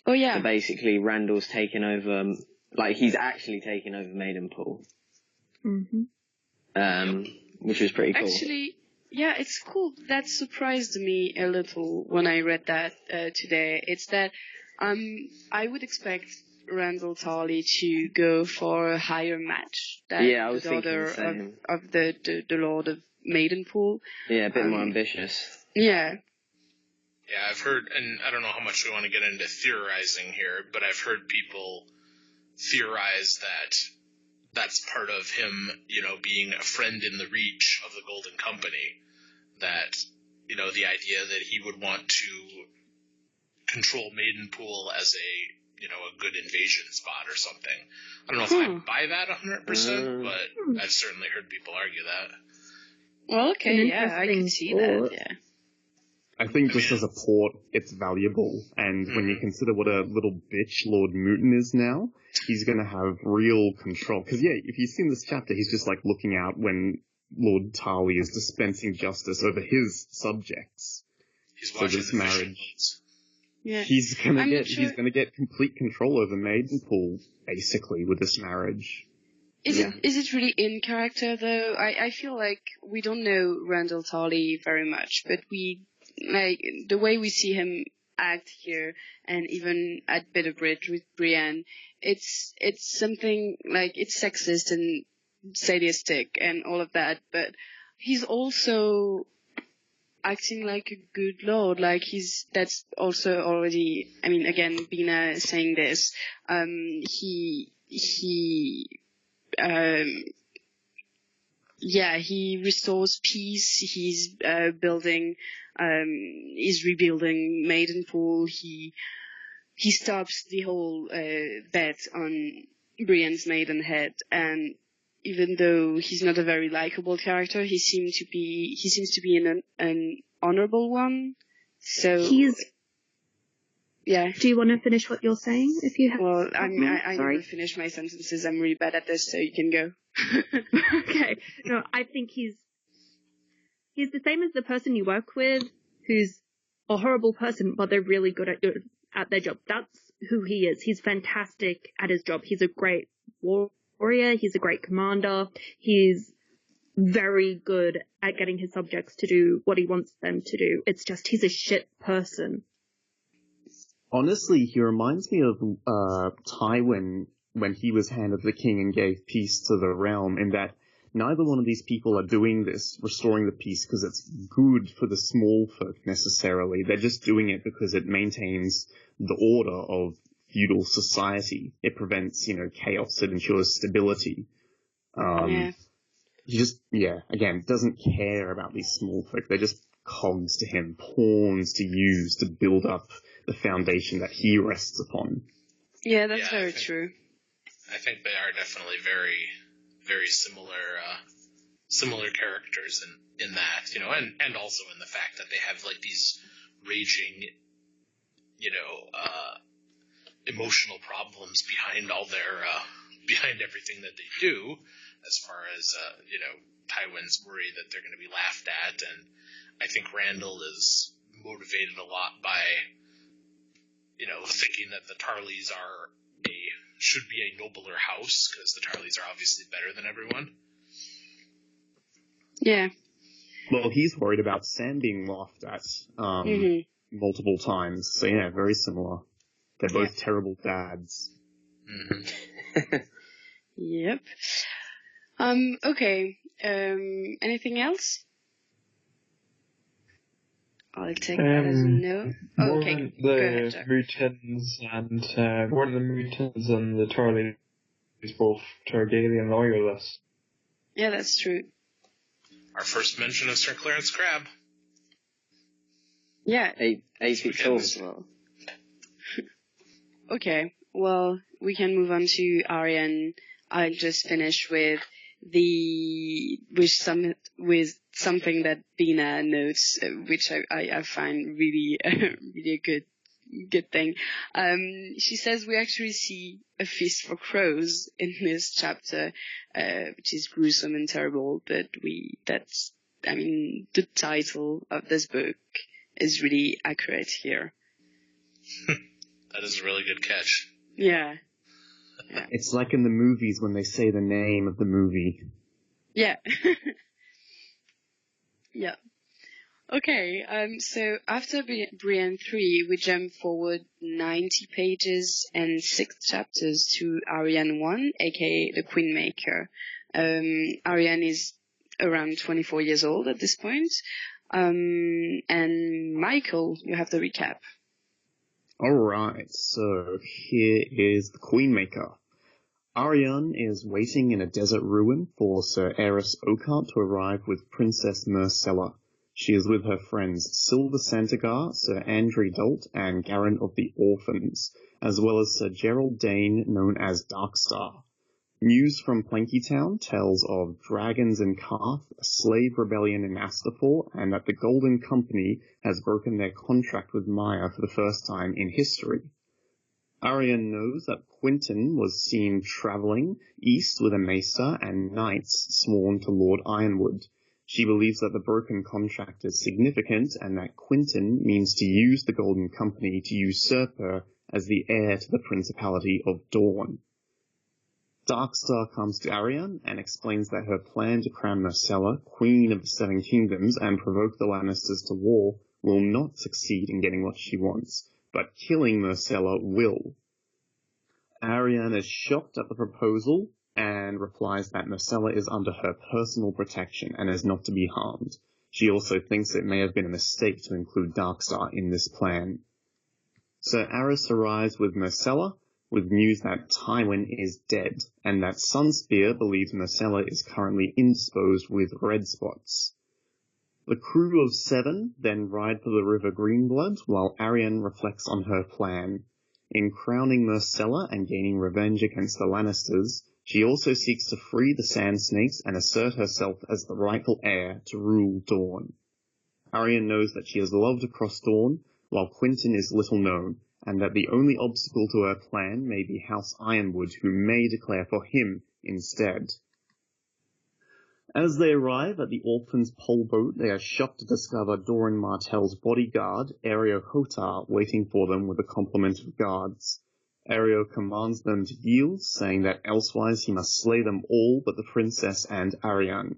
Oh yeah. So basically, Randall's taken over, like, he's actually taken over Maidenpool. Mm-hmm. Which was pretty cool. Actually, yeah, it's cool. That surprised me a little when I read that today. It's that I would expect Randall Tarley to go for a higher match than the daughter of the Lord of Maidenpool. Yeah, a bit more ambitious. Yeah. Yeah, I've heard, and I don't know how much we want to get into theorizing here, but I've heard people theorize that that's part of him, you know, being a friend in the reach of the Golden Company. That, you know, the idea that he would want to control Maidenpool as a, you know, a good invasion spot or something. I don't know if I buy that 100%, but I've certainly heard people argue that. Well, okay, yeah, I can see that, yeah. I think just as a port, it's valuable, and when you consider what a little bitch Lord Mooton is now, he's going to have real control. Because, yeah, if you've seen this chapter, he's just, like, looking out when Lord Tarly is dispensing justice over his subjects. He's watching this the marriage. Yeah. He's gonna get complete control over Maidenpool, basically, with this marriage. Is it really in character though? I feel like we don't know Randall Tarly very much, but we like the way we see him act here, and even at Bitter Bridge with Brienne. It's something like it's sexist and sadistic and all of that, but he's also acting like a good lord, like that's also already, I mean, again, Bina saying this, he restores peace, he's rebuilding Maidenpool, he stops the whole bet on Brienne's Maidenhead, and even though he's not a very likable character, he seems to be an honorable one. So yeah. Do you want to finish what you're saying? If you have. Well, I never finish my sentences. I'm really bad at this, so you can go. Okay. No, I think he's the same as the person you work with, who's a horrible person, but they're really good at their job. That's who he is. He's fantastic at his job. He's a great warrior, he's a great commander, he's very good at getting his subjects to do what he wants them to do. It's just he's a shit person. Honestly, he reminds me of Tywin when he was Hand of the King and gave peace to the realm, in that neither one of these people are doing this, restoring the peace, because it's good for the small folk necessarily. They're just doing it because it maintains the order of feudal society. It prevents, chaos. It ensures stability. He just, again, doesn't care about these small folk. They're just cogs to him, pawns to use to build up the foundation that he rests upon. Yeah, that's very true. I think they are definitely very, very similar characters in that, and also in the fact that they have like these raging, emotional problems behind all their behind everything that they do, as far as Tywin's worry that they're going to be laughed at, and I think Randall is motivated a lot by thinking that the Tarleys should be a nobler house, because the Tarleys are obviously better than everyone. Yeah. Well, he's worried about Sam being laughed at multiple times, so yeah, very similar. They're both terrible dads. Mm-hmm. Yep. Okay. Anything else? I'll take that as a no. Oh, okay. Go ahead, Jock. More than the Mutants and the Tarleys, both Targaryen loyalists. Yeah, that's true. Our first mention of Sir Clarence Crabbe. Yeah. 8 feet tall as well. Okay, well, we can move on to Arianne. I'll just finish with something that Bina notes, which I find really really a good thing. She says we actually see a feast for crows in this chapter, which is gruesome and terrible, but the title of this book is really accurate here. That is a really good catch. Yeah. It's like in the movies when they say the name of the movie. Yeah. Yeah. Okay, so after Brienne 3, we jump forward 90 pages and 6 chapters to Arianne 1, aka the Queenmaker. Arianne is around 24 years old at this point. And Michael, you have the recap. Alright, so here is the Queenmaker. Arianne is waiting in a desert ruin for Sir Aerys Oakheart to arrive with Princess Myrcella. She is with her friends Silver Santagar, Sir Andry Dolt, and Garen of the Orphans, as well as Sir Gerald Dane, known as Darkstar. News from Plankytown tells of dragons in Karth, a slave rebellion in Astapor, and that the Golden Company has broken their contract with Maya for the first time in history. Arianne knows that Quentyn was seen travelling east with a maester and knights sworn to Lord Ironwood. She believes that the broken contract is significant and that Quentyn means to use the Golden Company to usurp her as the heir to the Principality of Dawn. Darkstar comes to Arianne and explains that her plan to crown Myrcella Queen of the Seven Kingdoms and provoke the Lannisters to war will not succeed in getting what she wants, but killing Myrcella will. Arianne is shocked at the proposal and replies that Myrcella is under her personal protection and is not to be harmed. She also thinks it may have been a mistake to include Darkstar in this plan. Sir Aris arrives with Myrcella, with news that Tywin is dead, and that Sunspear believes Myrcella is currently indisposed with red spots. The crew of 7 then ride for the River Greenblood, while Arianne reflects on her plan. In crowning Myrcella and gaining revenge against the Lannisters, she also seeks to free the Sand Snakes and assert herself as the rightful heir to rule Dawn. Arianne knows that she has loved across Dawn, while Quentyn is little known, and that the only obstacle to her plan may be House Ironwood, who may declare for him instead. As they arrive at the Orphan's pole boat, they are shocked to discover Doran Martell's bodyguard, Aereo Hotar, waiting for them with a complement of guards. Aereo commands them to yield, saying that elsewise he must slay them all but the princess and Arianne.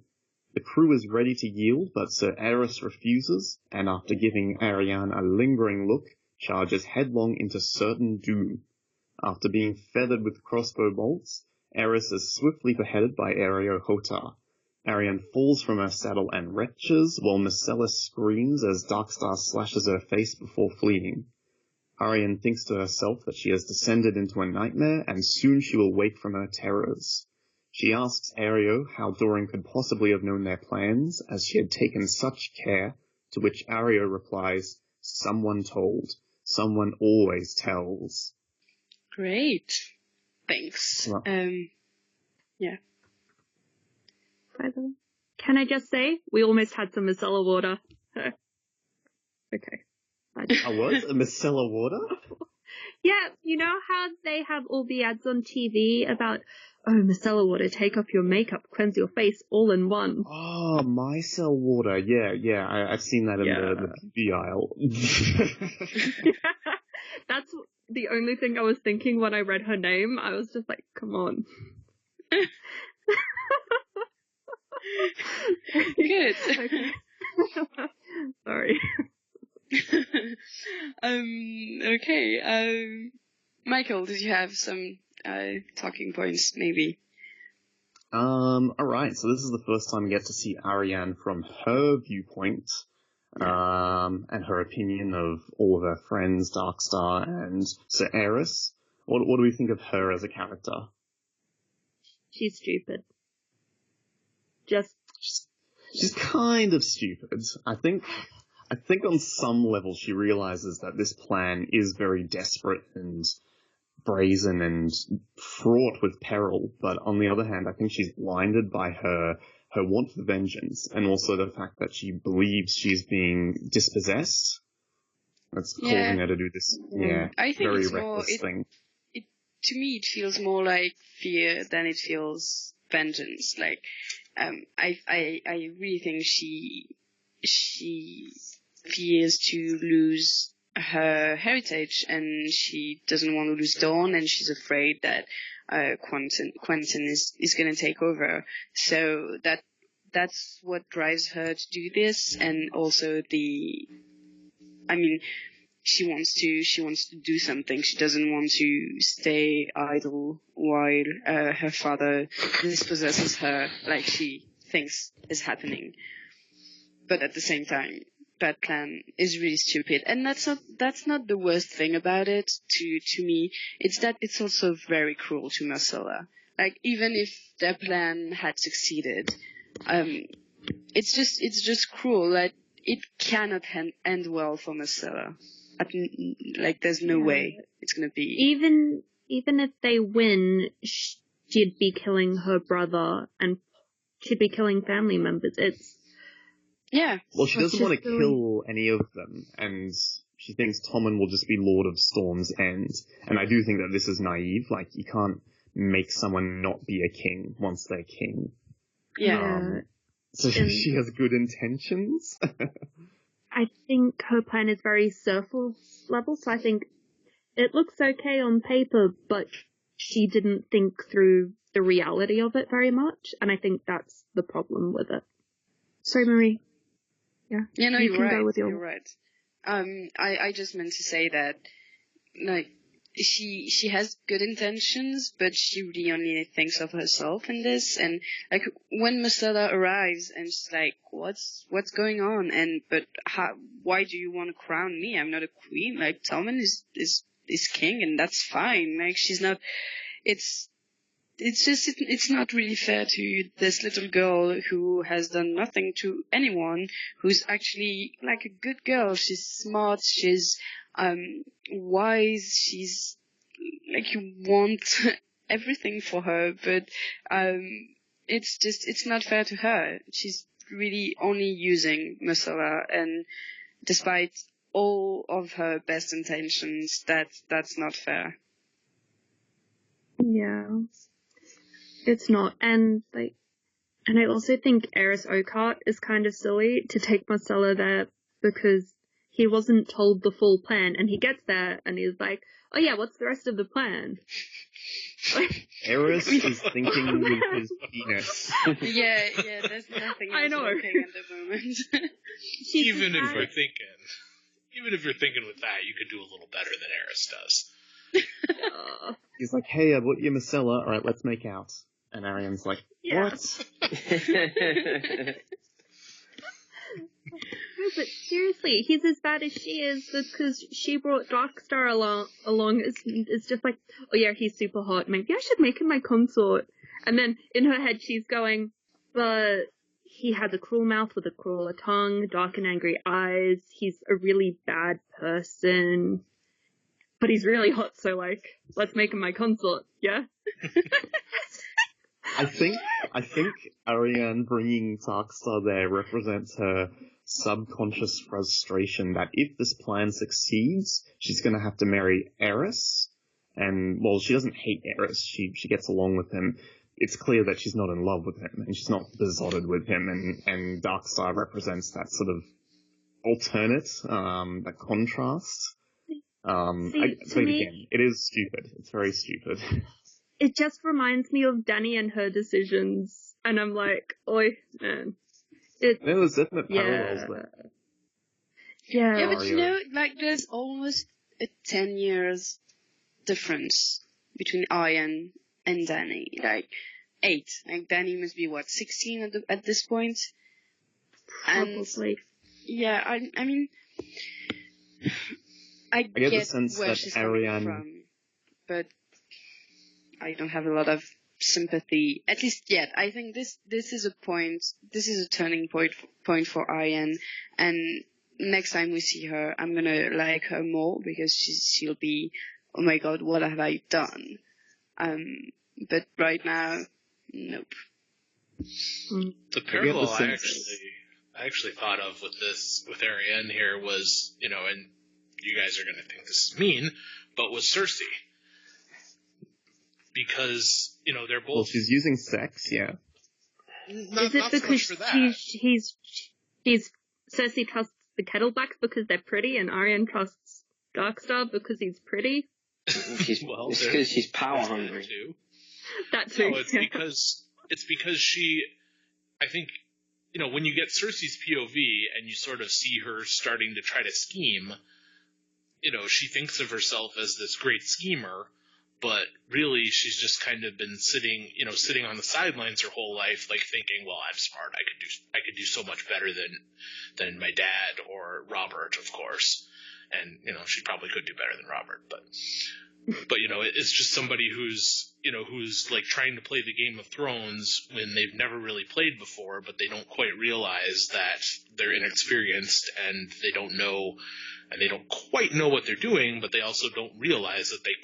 The crew is ready to yield, but Sir Aerys refuses, and after giving Arianne a lingering look, charges headlong into certain doom. After being feathered with crossbow bolts, Aerys is swiftly beheaded by Aereo Hotar. Arianne falls from her saddle and retches, while Myrcella screams as Darkstar slashes her face before fleeing. Arianne thinks to herself that she has descended into a nightmare, and soon she will wake from her terrors. She asks Aereo how Doran could possibly have known their plans, as she had taken such care, to which Aereo replies, "Someone told. Someone always tells." Great. Thanks. Well, Yeah. By the way, can I just say, we almost had some Myrcella water. Okay. I was? A Myrcella water? Yeah, you know how they have all the ads on TV about, oh, Myrcella water, take off your makeup, cleanse your face, all in one. Oh, Myrcella water. Yeah. I've seen that in the beauty aisle. That's the only thing I was thinking when I read her name. I was just like, come on. Good. Sorry. Okay. Michael, did you have some talking points, maybe? Alright, so this is the first time we get to see Arianne from her viewpoint, and her opinion of all of her friends, Darkstar and Sir Aerys. What do we think of her as a character? She's stupid. She's kind of stupid. I think on some level she realizes that this plan is very desperate and brazen and fraught with peril, but on the other hand, I think she's blinded by her want for vengeance, and also the fact that she believes she's being dispossessed. That's causing her to do this, I think very it's reckless thing. To me, it feels more like fear than it feels vengeance. Like, I really think she fears to lose her heritage, and she doesn't want to lose Dawn, and she's afraid that Quentyn is going to take over. So that's what drives her to do this, and also she wants to do something. She doesn't want to stay idle while her father dispossesses her, like she thinks is happening. But at the same time, that plan is really stupid, and that's not the worst thing about it. To me, it's that it's also very cruel to Myrcella. Like, even if their plan had succeeded, it's just cruel. Like, it cannot end well for Myrcella. Like, there's no way it's gonna be. Even if they win, she'd be killing her brother and she'd be killing family members. Well, she doesn't want to really... kill any of them, and she thinks Tommen will just be Lord of Storm's End. And I do think that this is naive. Like, you can't make someone not be a king once they're king. Yeah. So she has good intentions. I think her plan is very surface level, so I think it looks okay on paper, but she didn't think through the reality of it very much, and I think that's the problem with it. Sorry, Marie. Yeah. Yeah, no, you you're right. Go with You're right. I just meant to say that, like, she has good intentions, but she really only thinks of herself in this. And like when Marcella arrives and she's like, "What's going on?" But why do you want to crown me? I'm not a queen. Like Tommen is king, and that's fine. Like she's not. It's not really fair to this little girl who has done nothing to anyone, who's actually like a good girl. She's smart, she's wise, she's like, you want everything for her, but it's not fair to her. She's really only using Marcella, and despite all of her best intentions, that's not fair. Yeah. It's not, and I also think Eris Oakheart is kind of silly to take Marcella there because he wasn't told the full plan, and he gets there and he's like, "Oh yeah, what's the rest of the plan?" Eris is thinking with his penis. Yeah, there's nothing else working at the moment. Even if you're thinking with that, you could do a little better than Eris does. He's like, "Hey, I bought you Marcella. All right, let's make out." And Arianne's like, "What?" No, but seriously, he's as bad as she is because she brought Darkstar along. It's just like, "Oh yeah, he's super hot. Maybe I should make him my consort." And then in her head, she's going, "But he has a cruel mouth with a crueler tongue, dark and angry eyes. He's a really bad person. But he's really hot, so like, let's make him my consort, yeah?" I think Arianne bringing Darkstar there represents her subconscious frustration that if this plan succeeds, she's going to have to marry Eris. And, well, she doesn't hate Eris. She gets along with him. It's clear that she's not in love with him, and she's not besotted with him, and Darkstar represents that sort of alternate, that contrast. Again, it is stupid. It's very stupid. It just reminds me of Dany and her decisions, and I'm like, oi, man. There's definite parallels there. Yeah, but you know, like, there's almost a 10 years difference between Arianne and Dany. Like, 8. Like, Dany must be, 16 at this point? Probably. And, yeah, I mean, I get the sense where that she's coming from, but I don't have a lot of sympathy, at least yet. I think this is a turning point for Arianne, and next time we see her, I'm gonna like her more because she'll be, "Oh my god, what have I done?" But right now, nope. The parallel I actually thought of with Arianne here was, and you guys are gonna think this is mean, but was Cersei. Because, they're both... Well, she's using sex, yeah. Is it because Cersei trusts the Kettlebacks because they're pretty, and Arianne trusts Darkstar because he's pretty? It's because she's power hungry. That too. No, it's because she, I think, when you get Cersei's POV and you sort of see her starting to try to scheme, she thinks of herself as this great schemer, but really she's just kind of been sitting on the sidelines her whole life, like thinking, well, I'm smart. I could do so much better than my dad or Robert, of course. And, she probably could do better than Robert, but it's just somebody who's like trying to play the Game of Thrones when they've never really played before, but they don't quite realize that they're inexperienced and they don't quite know what they're doing, but they also don't realize that they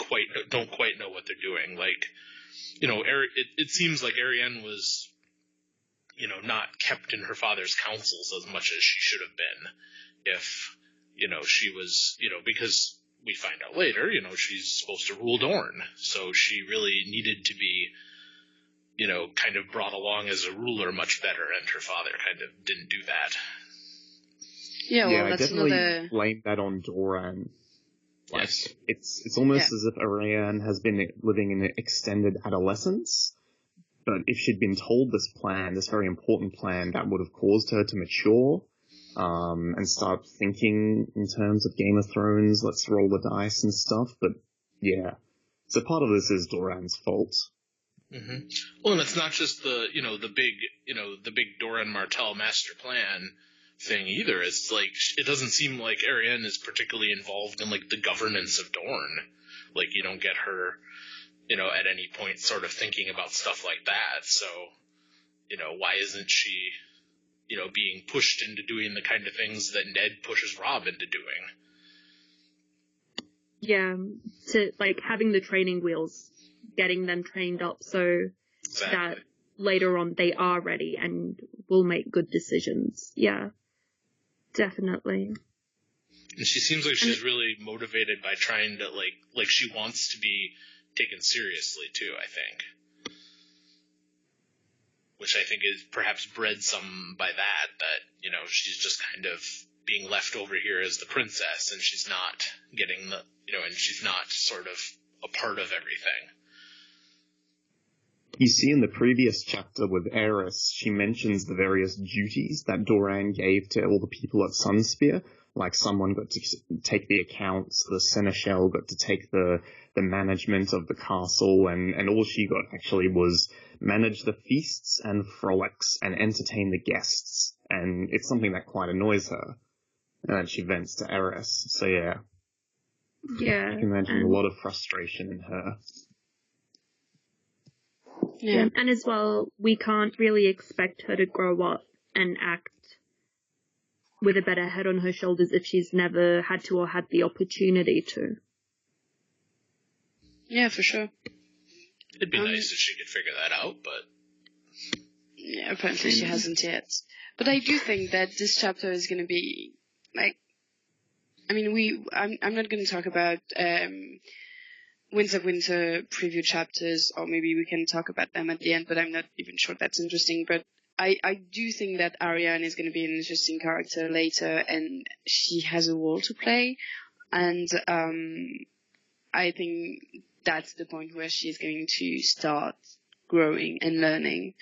don't quite know what they're doing. Like, it seems like Arianne was, not kept in her father's counsels as much as she should have been if, she was, because we find out later, she's supposed to rule Dorne. So she really needed to be, kind of brought along as a ruler much better, and her father kind of didn't do that. Yeah, well, I that's definitely blame that on Doran. Yes. It's almost as if Arianne has been living in an extended adolescence, but if she'd been told this plan, this very important plan, that would have caused her to mature, and start thinking in terms of Game of Thrones, let's roll the dice and stuff, but yeah. So part of this is Doran's fault. Mm-hmm. Well, and it's not just the big Doran Martell master plan thing either. It's like, it doesn't seem like Arianne is particularly involved in, like, the governance of Dorne. Like, you don't get her, at any point sort of thinking about stuff like that. So, why isn't she, being pushed into doing the kind of things that Ned pushes Rob into doing? Yeah, to, like, having the training wheels, getting them trained up so that later on they are ready and will make good decisions. Yeah, definitely. And she seems like she's really motivated by trying to, like she wants to be taken seriously too, I think. Which I think is perhaps bred some by that, she's just kind of being left over here as the princess, and she's not getting the, and she's not sort of a part of everything. You see in the previous chapter with Eris, she mentions the various duties that Doran gave to all the people at Sunspear. Like, someone got to take the accounts, the seneschal got to take the management of the castle, and all she got actually was manage the feasts and frolics and entertain the guests. And it's something that quite annoys her. And she vents to Eris. So yeah. Yeah. You can imagine a lot of frustration in her. Yeah, and as well, we can't really expect her to grow up and act with a better head on her shoulders if she's never had to or had the opportunity to. Yeah, for sure. It'd be nice if she could figure that out, but... Yeah, apparently she hasn't yet. But I do think that this chapter is going to be, like... I mean, I'm not going to talk about Winds of Winter preview chapters, or maybe we can talk about them at the end, but I'm not even sure that's interesting. But I do think that Arianne is going to be an interesting character later, and she has a role to play. And I think that's the point where she's going to start growing and learning.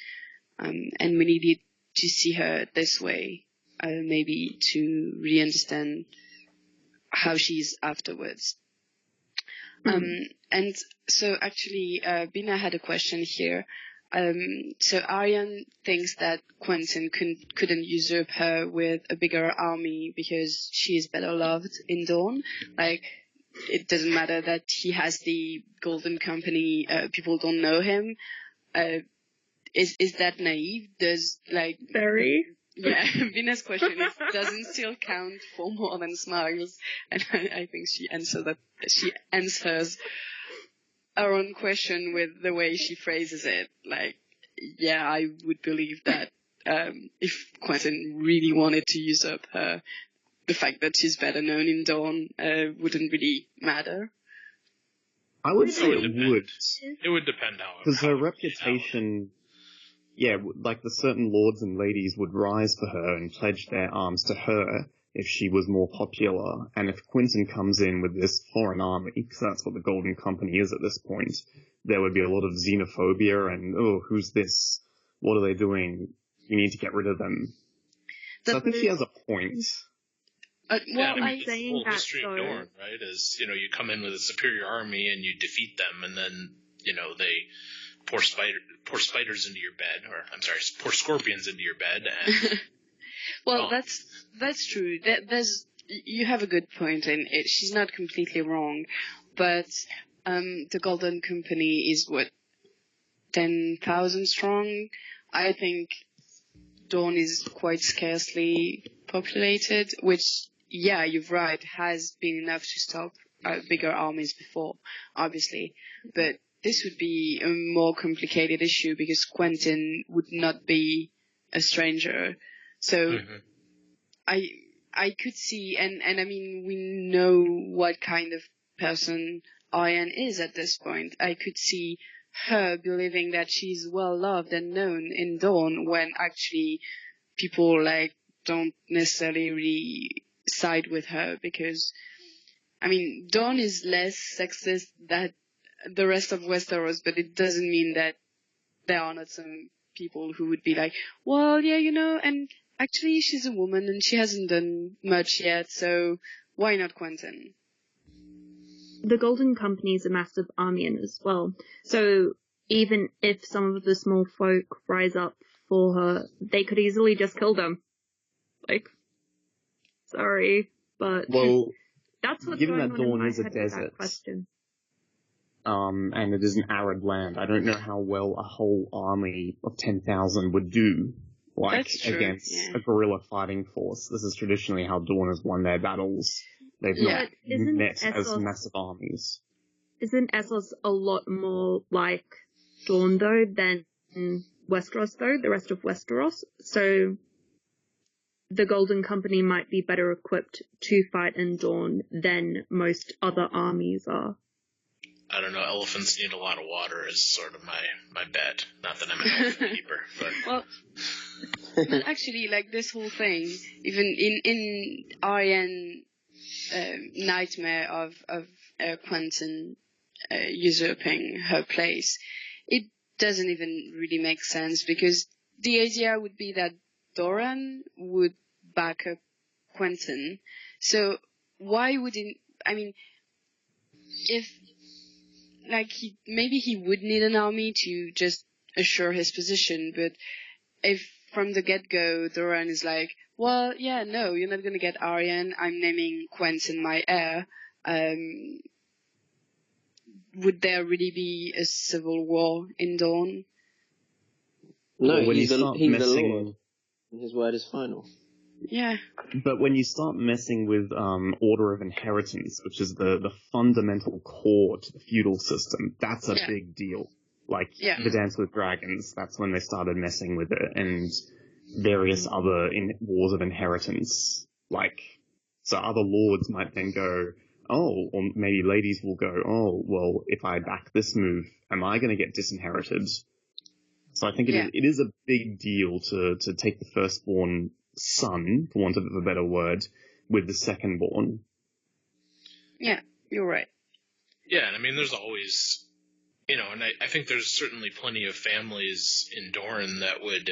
And we needed to see her this way, maybe to really understand how she is afterwards. And so actually, Bina had a question here. So Arianne thinks that Quentin couldn't usurp her with a bigger army because she is better loved in Dorne. Like, it doesn't matter that he has the Golden Company, people don't know him. Is that naive? Very? Yeah, Bina's question is, doesn't still count for more than smiles? And I think she answers her own question with the way she phrases it. Like, yeah, I would believe that if Quentin really wanted to usurp her, the fact that she's better known in Dorne wouldn't really matter. I would say it would. It would depend how. Because her reputation... Yeah, like the certain lords and ladies would rise for her and pledge their arms to her if she was more popular. And if Quentin comes in with this foreign army, because that's what the Golden Company is at this point, there would be a lot of xenophobia and, oh, who's this? What are they doing? You need to get rid of them. So I think she has a point. I'm saying the whole that, history of Dorne, right, is, you come in with a superior army and you defeat them, and then, they pour spiders into your bed, or I'm sorry, pour scorpions into your bed. And, well, that's true. You have a good point, and she's not completely wrong. But the Golden Company is 10,000 strong. I think Dorne is quite scarcely populated, which, yeah, you're right, has been enough to stop bigger armies before, obviously. But this would be a more complicated issue because Quentin would not be a stranger. So I could see, and I mean, we know what kind of person Arianne is at this point. I could see her believing that she's well loved and known in Dawn when actually people like don't necessarily really side with her because, I mean, Dawn is less sexist than the rest of Westeros, but it doesn't mean that there are not some people who would be like, well, yeah, you know, and actually she's a woman and she hasn't done much yet, so why not Quentin? The Golden Company is a massive army in as well. So even if some of the small folk rise up for her, they could easily just kill them. Like, sorry, but that's what's given going that on in Dawn my is a head with desert, that question. And it is an arid land, I don't know how well a whole army of 10,000 would do, like, against a guerrilla fighting force. This is traditionally how Dawn has won their battles. They've not met as massive armies. Isn't Essos a lot more like Dawn, though, than Westeros, though, the rest of Westeros? So the Golden Company might be better equipped to fight in Dawn than most other armies are. I don't know, elephants need a lot of water is sort of my bet. Not that I'm an elephant keeper, but... Well, but actually, like, this whole thing, even in Arianne nightmare of Quentin usurping her place, it doesn't even really make sense because the idea would be that Doran would back up Quentin. So why wouldn't, I mean, if, like, maybe he would need an army to just assure his position, but if from the get-go Doran is like, well, yeah, no, you're not going to get Arianne, I'm naming Quentin my heir, would there really be a civil war in Dawn? No, well, he's the Lord, and his word is final. Yeah. But when you start messing with order of inheritance, which is the fundamental core to the feudal system, that's a big deal. Like, the Dance with Dragons, that's when they started messing with it, and various other wars of inheritance. Like, so other lords might then go, oh, or maybe ladies will go, oh, well, if I back this move, am I going to get disinherited? So I think it is a big deal to take the firstborn son, for want of a better word, with the secondborn. Yeah, you're right. Yeah, and I mean, there's always, you know, and I think there's certainly plenty of families in Dorne that would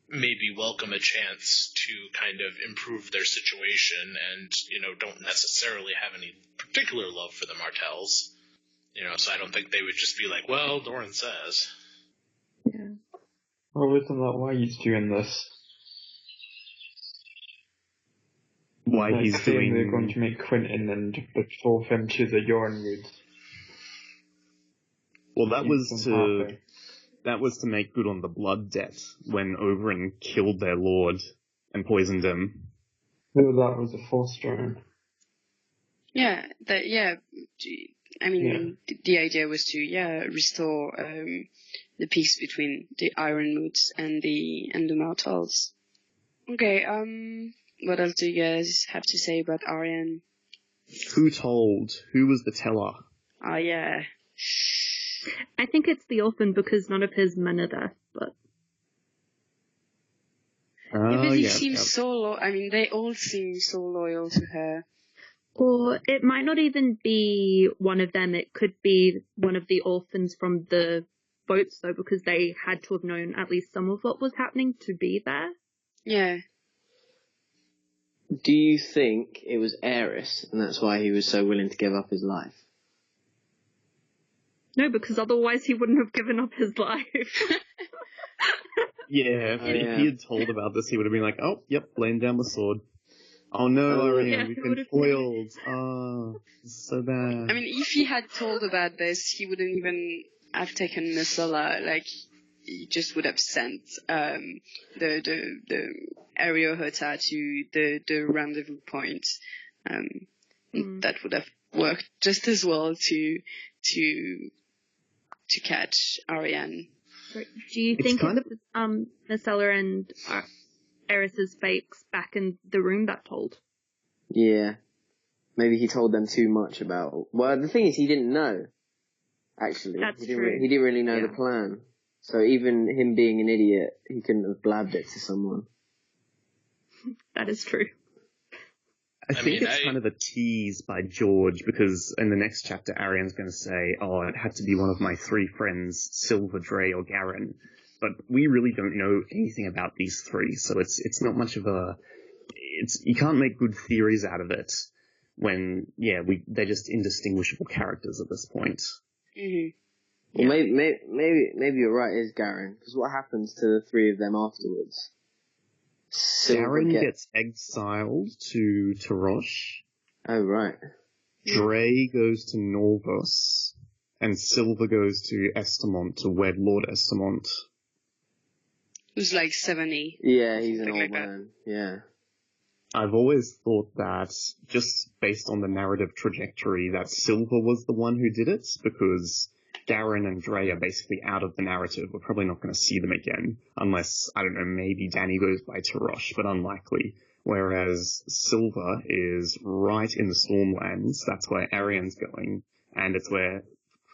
maybe welcome a chance to kind of improve their situation and, you know, don't necessarily have any particular love for the Martells. You know, so I don't think they would just be like, well, Doran says. Yeah. Well, isn't that why he's doing this? Why like he's saying doing... they're going to make Quentin and betroth him to the Yornwood. Well, that was to make good on the blood debt when Oberyn killed their lord and poisoned him. No, that was a false throne. Yeah, I mean, the idea was to, restore the peace between the Ironwoods and the Martells. Okay, what else do you guys have to say about Arianne? Who told? Who was the teller? Oh, yeah. I think it's the orphan because none of his men are there, but... Because he seems so I mean, they all seem so loyal to her. Or it might not even be one of them, it could be one of the orphans from the boats, though, because they had to have known at least some of what was happening to be there. Yeah. Do you think it was Aerys, and that's why he was so willing to give up his life? No, because otherwise he wouldn't have given up his life. If he had told about this, he would have been like, oh, yep, laying down the sword. Oh no, Arianne, we've been foiled. Oh, it's so bad. I mean, if he had told about this, he wouldn't even have taken Missala. Like, he just would have sent the Ario Hota to the rendezvous point. That would have worked just as well to to catch Arianne. Do you think it was Marcella and Eris's fakes back in the room that told? Yeah. Maybe he told them too much about... Well, the thing is, he didn't know, actually. That's true. He didn't really know the plan. So even him being an idiot, he couldn't have blabbed it to someone. That is true. I think it's kind of a tease by George, because in the next chapter, Arianne's going to say, oh, it had to be one of my 3 friends, Silver, Dre, or Garen. But we really don't know anything about these 3, so it's not much of a... you can't make good theories out of it when, they're just indistinguishable characters at this point. Mm-hmm. Well, maybe you're right, it is Garen, because what happens to the 3 of them afterwards? Garen gets exiled to Tarosh. Oh, right. Dre goes to Norvos, and Silver goes to Estamont to wed Lord Estamont. Who's like 70. Yeah, he's an old like man. Yeah. I've always thought that, just based on the narrative trajectory, that Silver was the one who did it, because Garen and Dre are basically out of the narrative. We're probably not going to see them again, unless, I don't know, maybe Dany goes by Tarosh, but unlikely. Whereas Silver is right in the Stormlands, that's where Arianne's going, and it's where,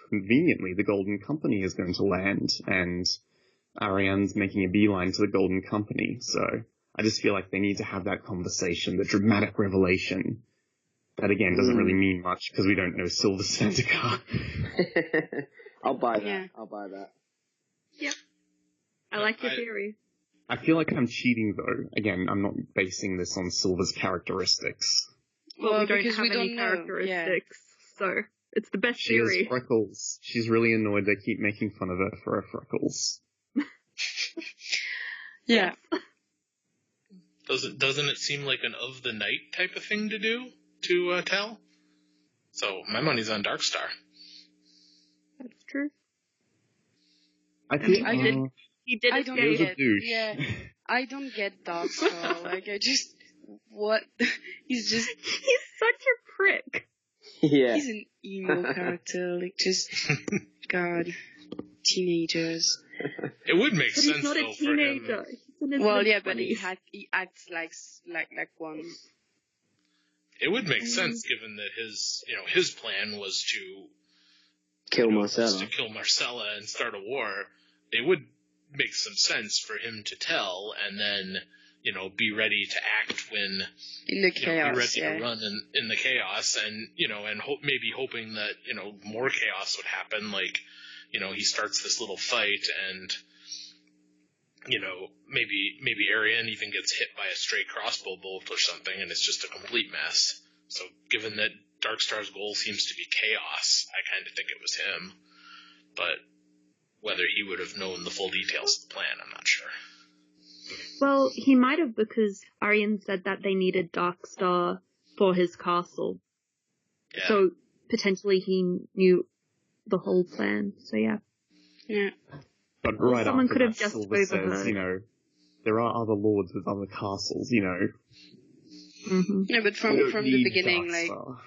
conveniently, the Golden Company is going to land, and Arianne's making a beeline to the Golden Company, so I just feel like they need to have that conversation, the dramatic revelation. That, again, doesn't really mean much, because we don't know Silver's Santikar. I'll buy that. Yeah. I'll buy that. Yep. I like your theory. I feel like I'm cheating, though. Again, I'm not basing this on Silver's characteristics. Well, we don't because have we any don't know. characteristics, so it's the best She theory. has freckles. She's really annoyed they keep making fun of her for her freckles. Yeah. Doesn't it seem like an of the night type of thing to do to tell? So my money's on Darkstar. That's true. I think He did I don't escape. get douche. Yeah. I don't get Darkstar. Like, what? He's He's such a prick. Yeah. he's an emo character. Like, just, God, teenagers. It would make But sense he's not though a teenager. for him. He's in his Well, yeah, mid-20s. but he acts like one. It would make sense given that his plan was to Kill was Marcella. to kill Marcella and start a war. It would make some sense for him to tell and then, be ready to act when In the be chaos, ready to run in the chaos and, maybe hoping that, more chaos would happen. Like, he starts this little fight and, maybe Arianne even gets hit by a stray crossbow bolt or something and it's just a complete mess. So given that Darkstar's goal seems to be chaos, I kind of think it was him. But whether he would have known the full details of the plan, I'm not sure. Well, he might have, because Arianne said that they needed Darkstar for his castle. Yeah. So potentially he knew the whole plan. So yeah. Yeah. But right Someone after could have that, just Silver says, overheard. there are other lords with other castles, Mm-hmm. Yeah, but We from don't the need beginning, like, Darkstar.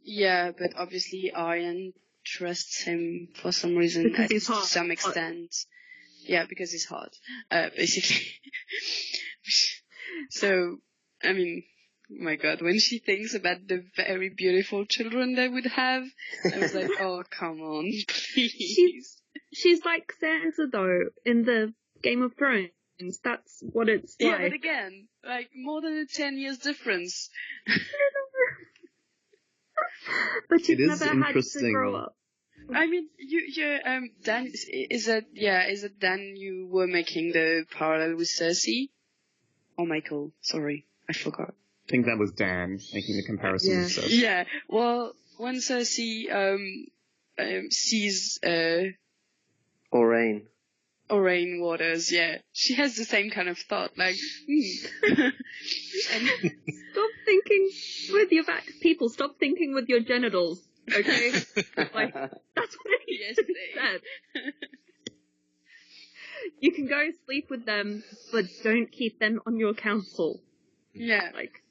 yeah, but obviously Arianne trusts him for some reason, Because at he's hot. to some extent. Yeah, because he's hot, basically. So, I mean, oh my God, when she thinks about the very beautiful children they would have, I was like, oh, come on, please. She's like Sansa, though, in the Game of Thrones. That's what it's Yeah, like. but again, like, more than a 10 years difference. But she's It is never had to interesting. grow up. I mean, Dan, is it Dan you were making the parallel with Cersei? Or Michael? Sorry, I forgot. I think that was Dan making the comparison. Yeah. So. Yeah, well, when Cersei, sees, Orain. Orain Waters, yeah, she has the same kind of thought, like, and Stop thinking with your back. People, stop thinking with your genitals, okay? Like, that's what he Yesterday. said. You can go sleep with them, but don't keep them on your council. Yeah. Like,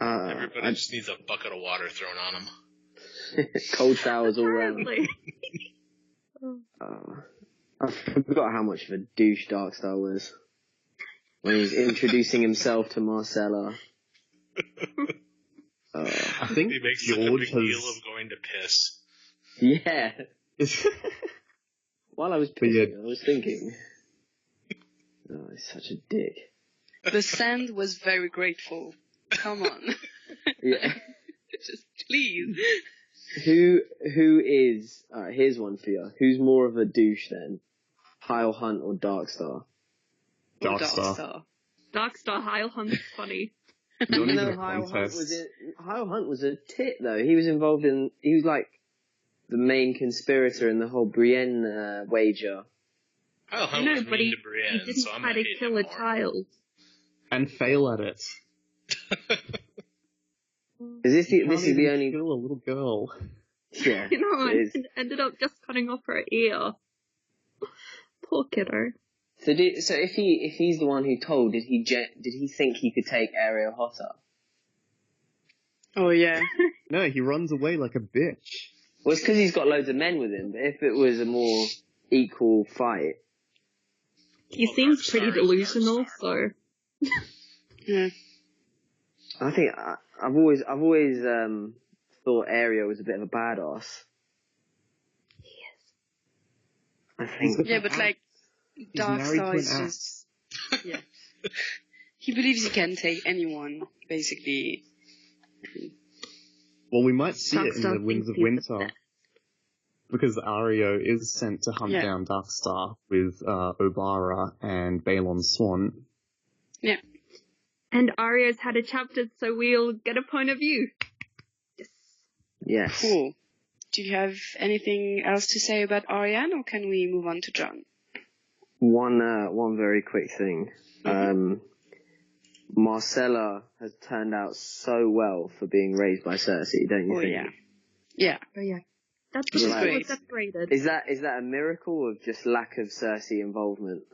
Everybody just needs a bucket of water thrown on him. Cold showers all around. apparently. Oh. I forgot how much of a douche Darkstar was when he was introducing himself to Marcella. I think he makes such a George big deal of going to piss. Yeah. While I was pissing, I was thinking, oh, he's such a dick. The sand was very grateful. Come on. Yeah. Just please. Who is, alright, here's one for you. Who's more of a douche then? Heil Hunt or Darkstar? Darkstar. Darkstar Heil Hunt's funny. Not even a Heil contest. Hunt was a tit though. He was involved in, he was like the main conspirator in the whole Brienne wager. I'll help No, with but mean he to Brienne, didn't so I'm try gonna to hate kill him a more. child. And fail at it. This You is can't the even only, kill a little girl. yeah. You know, it is. and ended up just cutting off her ear. Poor kiddo. So if he's the one who told, did he think he could take Ariel Hotter? Oh, yeah. No, he runs away like a bitch. Well, it's because he's got loads of men with him, but if it was a more equal fight... He Oh, seems Darkstar pretty is delusional, Darkstar. so... Yeah. I think I've always thought Ariel was a bit of a badass. I think... Yeah, but like, married to Darkstar an is axe. just... Yeah. He believes he can take anyone, basically. Well, we might see it in Darkstar the Winds of thinks he's the Winter. best. Because Ario is sent to hunt Yeah. down Darkstar with Obara and Balon's Swan. Yeah. And Arya's had a chapter, so we'll get a point of view. Yes. Yes. Cool. Do you have anything else to say about Arianne, or can we move on to John? One very quick thing. Marcella has turned out so well for being raised by Cersei, don't you Oh, think? yeah. Yeah. Oh, yeah. That's Which because is they great. were separated. Is that a miracle or just lack of Cersei involvement?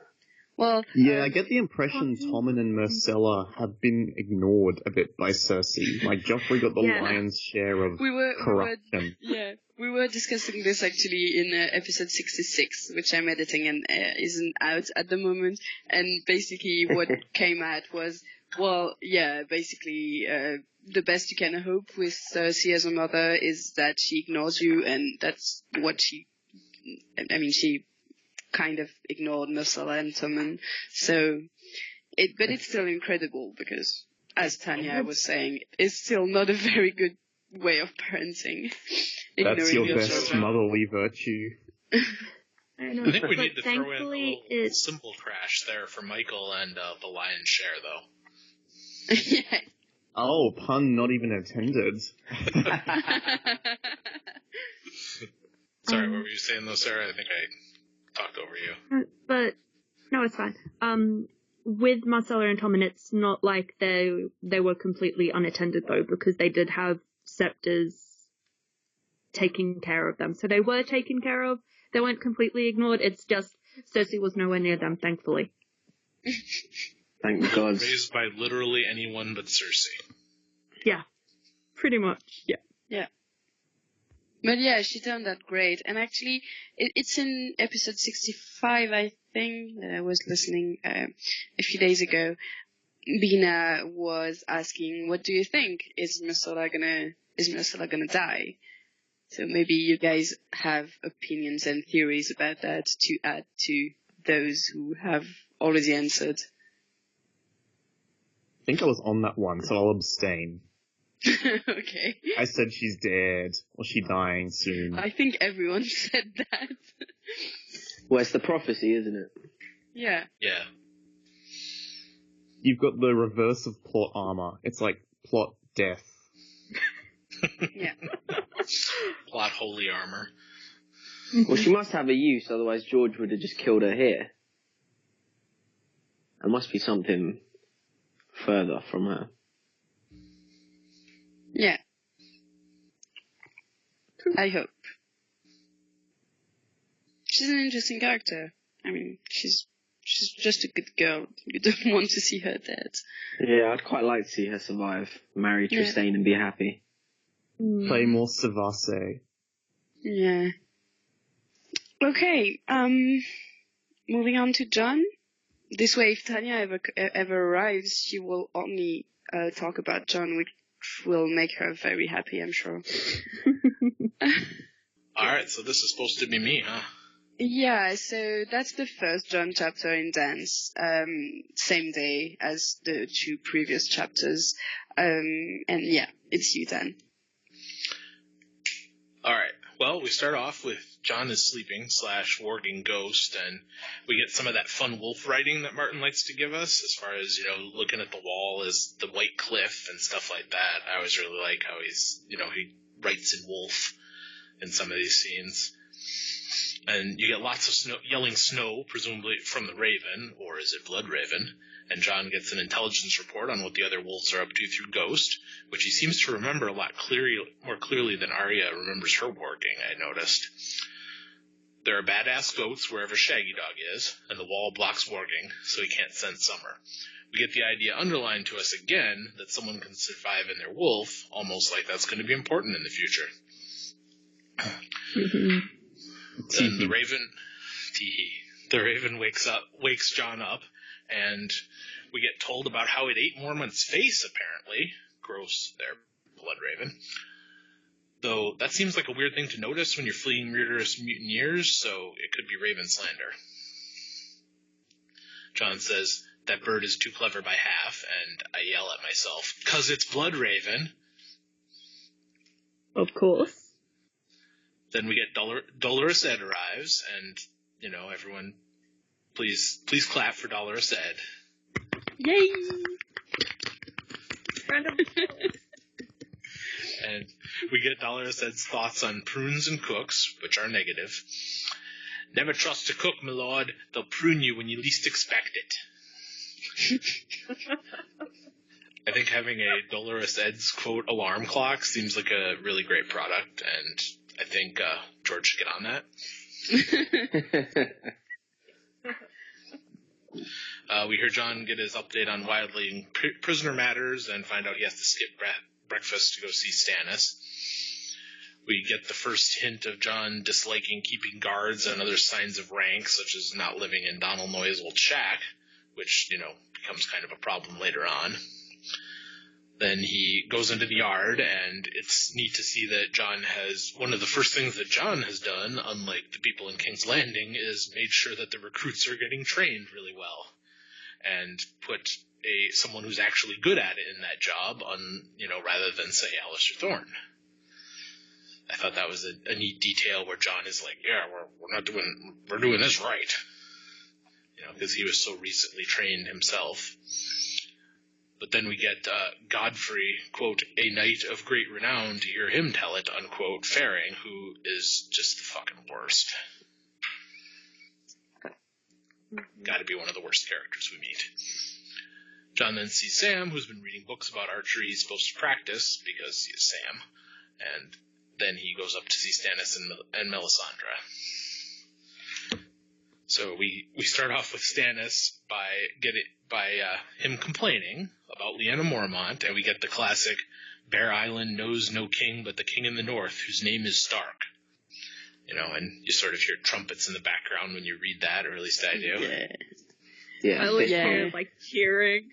Well, Yeah, I get the impression Tommen and Myrcella have been ignored a bit by Cersei. Like, Joffrey got the Yeah. lion's share of we were corruption. we were discussing this actually in episode 66, which I'm editing and isn't out at the moment. And basically, what came out was, well, yeah, basically, the best you can hope with Cersei as a mother is that she ignores you, and that's what she kind of ignored Myrcella and Tommen. So, but it's still incredible because, as Tanja was saying, it's still not a very good way of parenting. That's Ignoring your best children. motherly virtue. I know. I think we but need to throw in a thankfully, little it's... simple crash there for Michael and the lion's share, though. Yeah. Oh, pun not even intended. Sorry, what were you saying though, Sarah? I think I talked over you. But, no, it's fine. With Marcella and Tommen, it's not like they were completely unattended, though, because they did have scepters taking care of them. So they were taken care of. They weren't completely ignored. It's just Cersei was nowhere near them, thankfully. Thank God. Raised by literally anyone but Cersei. Yeah, pretty much. Yeah. Yeah. But yeah, she turned out great. And actually, it's in episode 65, I think, that I was listening a few days ago. Bina was asking, what do you think? Is Myrcella gonna die? So maybe you guys have opinions and theories about that to add to those who have already answered. I think I was on that one, so I'll abstain. Okay. I said she's dead, or she's dying soon. I think everyone said that. Well, it's the prophecy, isn't it? Yeah. Yeah. You've got the reverse of plot armor. It's like plot death. Yeah. Plot holy armor. Well, she must have a use, otherwise George would have just killed her here. There must be something further from her. Yeah. I hope. She's an interesting character. I mean, she's just a good girl. You don't want to see her dead. Yeah, I'd quite like to see her survive, marry Yeah. Trystane and be happy. Play more Savase. Yeah. Okay, moving on to John. This way, if Tanja ever arrives, she will only talk about John, which will make her very happy, I'm sure. Alright, so this is supposed to be me, huh? Yeah, so that's the first John chapter in Dance, same day as the 2 previous chapters. And yeah, it's you, Dan. Alright, well, we start off with John is sleeping / warging ghost, and we get some of that fun wolf writing that Martin likes to give us, as far as, looking at the wall as the white cliff and stuff like that. I always really like how he's, he writes in wolf in some of these scenes. And you get lots of yelling snow, presumably from the Raven, or is it Blood Raven? And John gets an intelligence report on what the other wolves are up to through Ghost, which he seems to remember a lot more clearly than Arya remembers her warging, I noticed. There are badass goats wherever Shaggy Dog is, and the wall blocks warging, so he can't sense Summer. We get the idea underlined to us again that someone can survive in their wolf, almost like that's going to be important in the future. Mm-hmm. Then the Raven wakes John up, and we get told about how it ate Mormont's face, apparently. Gross there, Blood Raven. Though that seems like a weird thing to notice when you're fleeing murderous mutineers, so it could be Raven slander. John says, that bird is too clever by half, and I yell at myself, 'cause it's Blood Raven. Of course. Then we get Dolorous Ed arrives, and, everyone, please clap for Dolorous Ed. Yay! Round of applause. And we get Dolorous Ed's thoughts on prunes and cooks, which are negative. Never trust a cook, my lord. They'll prune you when you least expect it. I think having a Dolorous Ed's quote alarm clock seems like a really great product, and I think George should get on that. We hear John get his update on wildly prisoner matters and find out he has to skip breakfast to go see Stannis. We get the first hint of John disliking keeping guards and other signs of rank, such as not living in Donal Noye's old shack, which, becomes kind of a problem later on. Then he goes into the yard, and it's neat to see that John has, one of the first things that John has done, unlike the people in King's Landing, is made sure that the recruits are getting trained really well, and put someone who's actually good at it in that job on, rather than, say, Alistair Thorne. I thought that was a neat detail where John is like, yeah, we're doing this right. Because he was so recently trained himself. But then we get Godfrey, quote, a knight of great renown, to hear him tell it, unquote, faring, who is just the fucking worst. Gotta be one of the worst characters we meet. John then sees Sam, who's been reading books about archery he's supposed to practice, because he is Sam. And then he goes up to see Stannis and Melisandre. So we start off with Stannis by him complaining about Lyanna Mormont, and we get the classic Bear Island knows no king but the king in the north, whose name is Stark. And you sort of hear trumpets in the background when you read that, or at least I do. Yeah. I always hear cheering.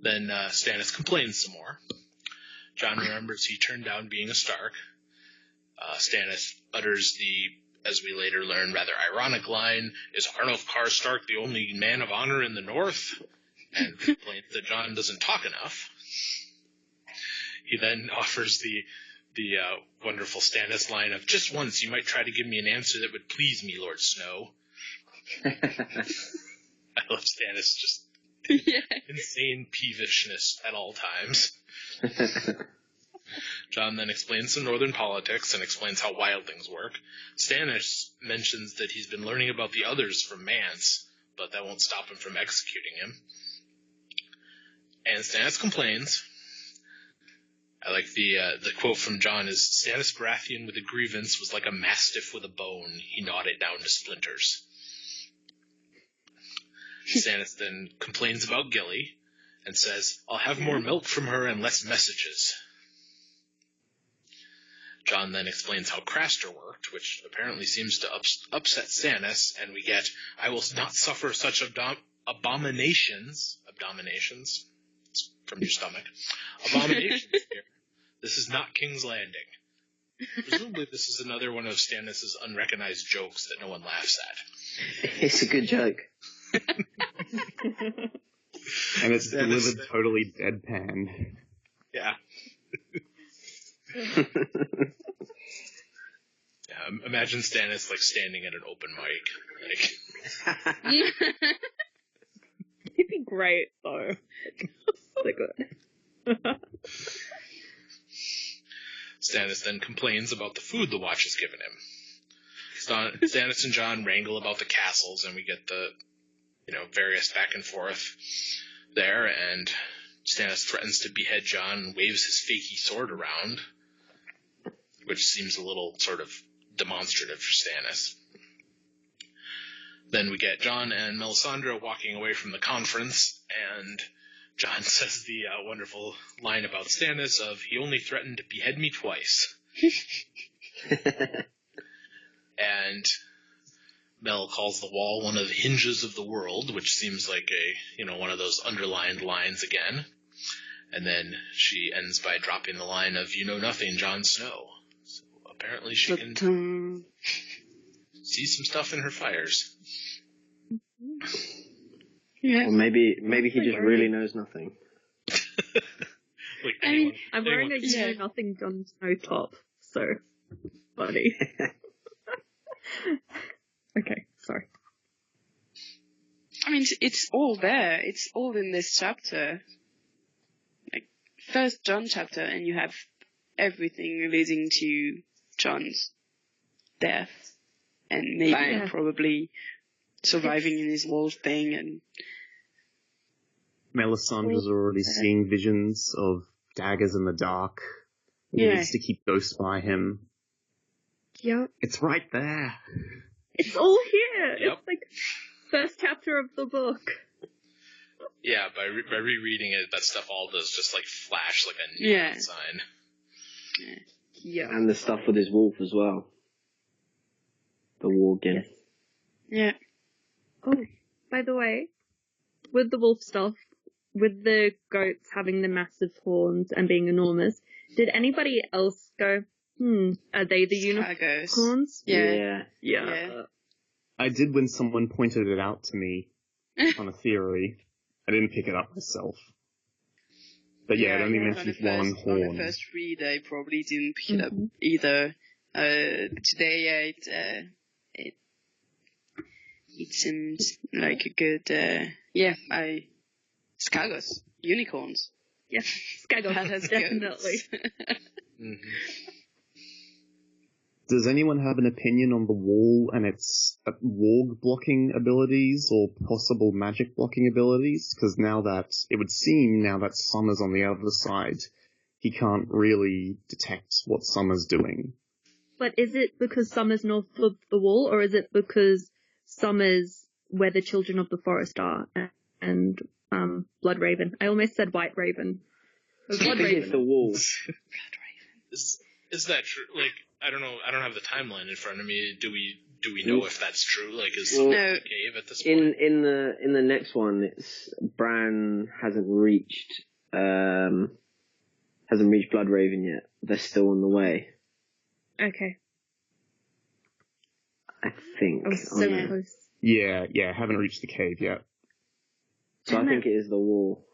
Then Stannis complains some more. John remembers he turned down being a Stark. Stannis utters the, as we later learn, rather ironic line, is Arnulf Karstark the only man of honor in the north? And complains that John doesn't talk enough. He then offers the wonderful Stannis line of, just once you might try to give me an answer that would please me, Lord Snow. I love Stannis, just insane peevishness at all times. John then explains some northern politics and explains how wildlings work. Stannis mentions that he's been learning about the others from Mance, but that won't stop him from executing him. And Stannis complains. I like the quote from John is, Stannis Baratheon with a grievance was like a mastiff with a bone. He gnawed it down to splinters. Stannis then complains about Gilly and says, I'll have more milk from her and less messages. Jon then explains how Craster worked, which apparently seems to upset Stannis, and we get, "I will not suffer such abominations," it's from your stomach, abominations here. This is not King's Landing. Presumably this is another one of Stannis' unrecognized jokes that no one laughs at. It's a good joke. And it's delivered totally deadpan. Yeah. Imagine Stannis like standing at an open mic. Like, He'd be great though. So good. Stannis then complains about the food the Watch has given him. Stannis and Jon wrangle about the castles, and we get the, various back and forth there, and Stannis threatens to behead Jon and waves his fakey sword around, which seems a little sort of demonstrative for Stannis. Then we get Jon and Melisandre walking away from the conference, and Jon says the wonderful line about Stannis of, "He only threatened to behead me twice." And Mel calls the wall one of the hinges of the world, which seems like one of those underlined lines again. And then she ends by dropping the line of, "You know nothing, Jon Snow." So apparently she can see some stuff in her fires. Yeah. Or maybe he just really knows nothing. I'm wearing a "You know nothing Jon Snow" top, so funny. Okay, sorry. I mean, it's all there. It's all in this chapter. Like, first Jon chapter, and you have everything leading to Jon's death, and maybe probably surviving in his wolf thing, and Melisandre's already seeing visions of daggers in the dark. He needs to keep ghosts by him. Yep. It's right there. It's all here. Yep. It's like first chapter of the book. Yeah, by rereading it, that stuff all does just like flash like a neon sign. Yeah. And the stuff with his wolf as well. The wargin. Yes. Yeah. Oh, by the way, with the wolf stuff, with the goats having the massive horns and being enormous, did anybody else go, are they the unicorns? Yeah. I did when someone pointed it out to me on a theory. I didn't pick it up myself. But it only mentions one horn. On the first read, I probably didn't pick it up either. Today, it seemed like a good, Skagos, unicorns. Yeah, Skagos, definitely. Mm-hmm. Does anyone have an opinion on the wall and its warg blocking abilities or possible magic blocking abilities? Because now that Summer's on the other side, he can't really detect what Summer's doing. But is it because Summer's north of the wall, or is it because Summer's where the children of the forest are and Blood Raven? I almost said White Raven. I think it's the wall. Blood Raven. Is that true? Like, I don't know. I don't have the timeline in front of me. Do we know if that's true? Like, is no. cave at this point? In the next one, it's Bran hasn't reached Blood Raven yet. They're still on the way. Okay. I think. I was so close. Yeah, haven't reached the cave yet. So I think it is the wall.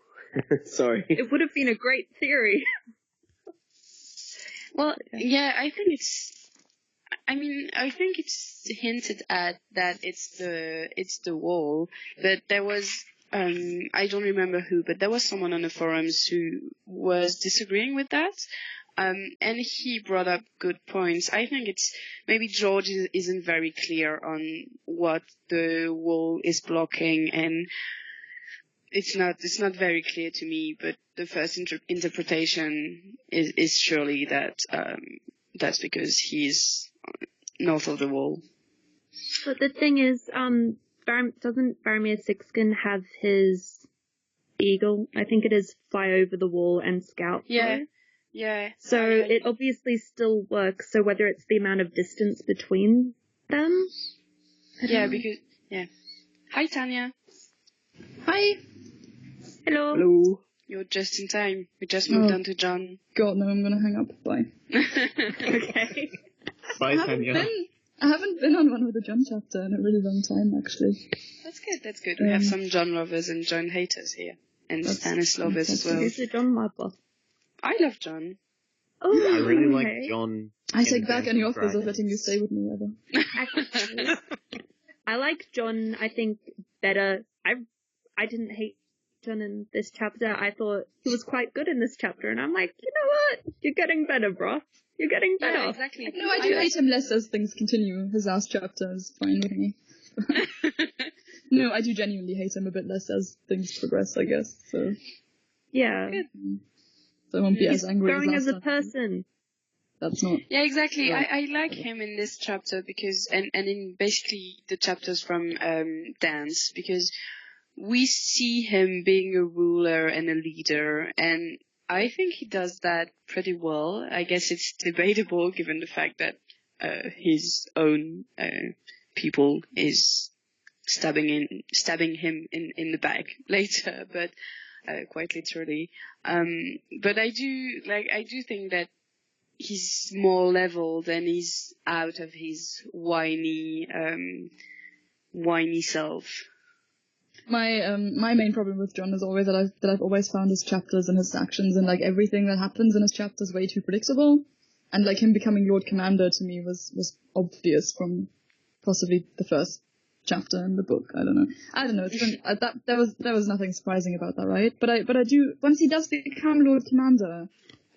Sorry. It would have been a great theory. Well, yeah, I think it's hinted at that it's the wall, but there was, I don't remember who, but there was someone on the forums who was disagreeing with that. And he brought up good points. I think it's maybe George isn't very clear on what the wall is blocking, and it's not very clear to me, but the first interpretation is surely that that's because he's north of the wall. But the thing is, doesn't Faramir Sixskin have his eagle? I think it is fly over the wall and scout. Yeah. Yeah. So it obviously still works. So whether it's the amount of distance between them. Yeah, because Hi, Tanja. Hi. Hello. Hello. You're just in time. We just moved on to John. God, no, I'm gonna hang up. Bye. Okay. Bye, Tanja. I haven't been on one with a John chapter in a really long time, actually. That's good. We have some John lovers and John haters here. And Stannis lovers as well. Who's the John lover? I love John. Oh, I really okay. like John. I take back any Dance with offers of Dragons. letting you stay with me ever. I like John, I think, better. I didn't hate John in this chapter. I thought he was quite good in this chapter, and I'm like, you know what? You're getting better, bro. You're getting better. Yeah, exactly. No, I do hate him less as things continue. His last chapter is fine with me. No, I do genuinely hate him a bit less as things progress, I guess. So Yeah. I won't be as angry Growing as last a time. person. That's not. Yeah, exactly. Right. I like him in this chapter because, and in basically the chapters from Dance, because we see him being a ruler and a leader, and I think he does that pretty well. I guess it's debatable given the fact that his own people is stabbing him in the back later, but quite literally. But I do think that he's more leveled and he's out of his whiny self. My main problem with John is always that I've always found his chapters and his actions and like everything that happens in his chapters way too predictable, and like him becoming Lord Commander to me was obvious from possibly the first chapter in the book. I don't know. It's been, there was nothing surprising about that, right? But I do, once he does become Lord Commander,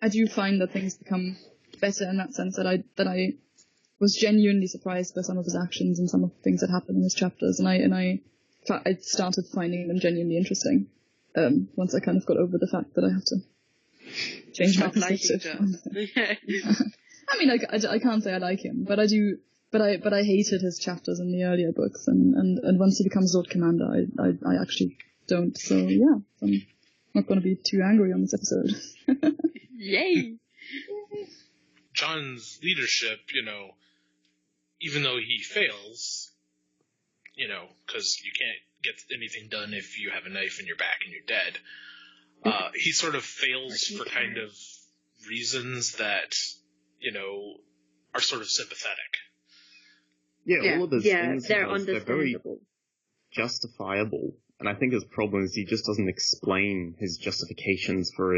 I do find that things become better in that sense, that I was genuinely surprised by some of his actions and some of the things that happened in his chapters, and I started finding them genuinely interesting once I kind of got over the fact that I have to change my perspective. I mean, I can't say I like him, but I do. But I hated his chapters in the earlier books, and once he becomes Lord Commander, I actually don't. So yeah, I'm not going to be too angry on this episode. Yay! John's leadership, even though he fails, because you can't get anything done if you have a knife in your back and you're dead, he sort of fails for kind of reasons that, are sort of sympathetic. Yeah, all of those things they're they're very understandable. justifiable. And I think his problem is he just doesn't explain his justifications for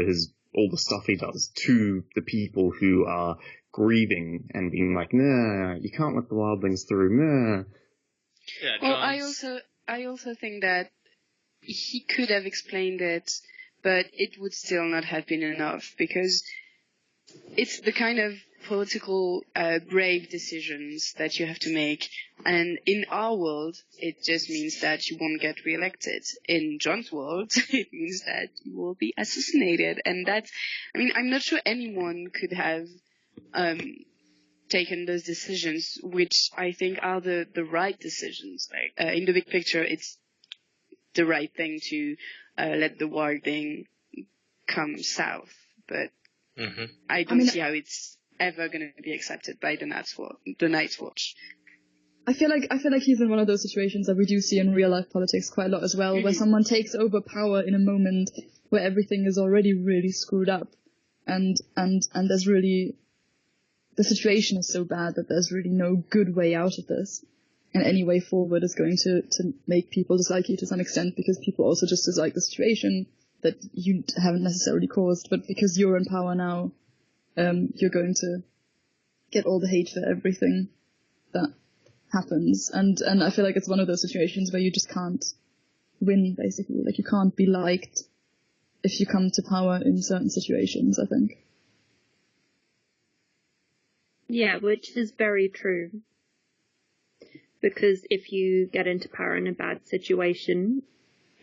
all the stuff he does to the people who are grieving and being like, nah, you can't let the wildlings through, nah. Yeah, Well, John's... I also think that he could have explained it, but it would still not have been enough, because it's the kind of political brave decisions that you have to make, and in our world it just means that you won't get re-elected. In John's world it means that you will be assassinated, and I'm not sure anyone could have taken those decisions, which I think are the right decisions. Like in the big picture, it's the right thing to let the wildling come south, but I don't see how it's ever going to be accepted by the Night's Watch. I feel like he's in one of those situations that we do see in real life politics quite a lot as well, where someone takes over power in a moment where everything is already really screwed up, and there's really, the situation is so bad that there's really no good way out of this, and any way forward is going to make people dislike you to some extent, because people also just dislike the situation that you haven't necessarily caused, but because you're in power now, you're going to get all the hate for everything that happens, and I feel like it's one of those situations where you just can't win, basically. Like, you can't be liked if you come to power in certain situations, I think. Yeah, which is very true. Because if you get into power in a bad situation,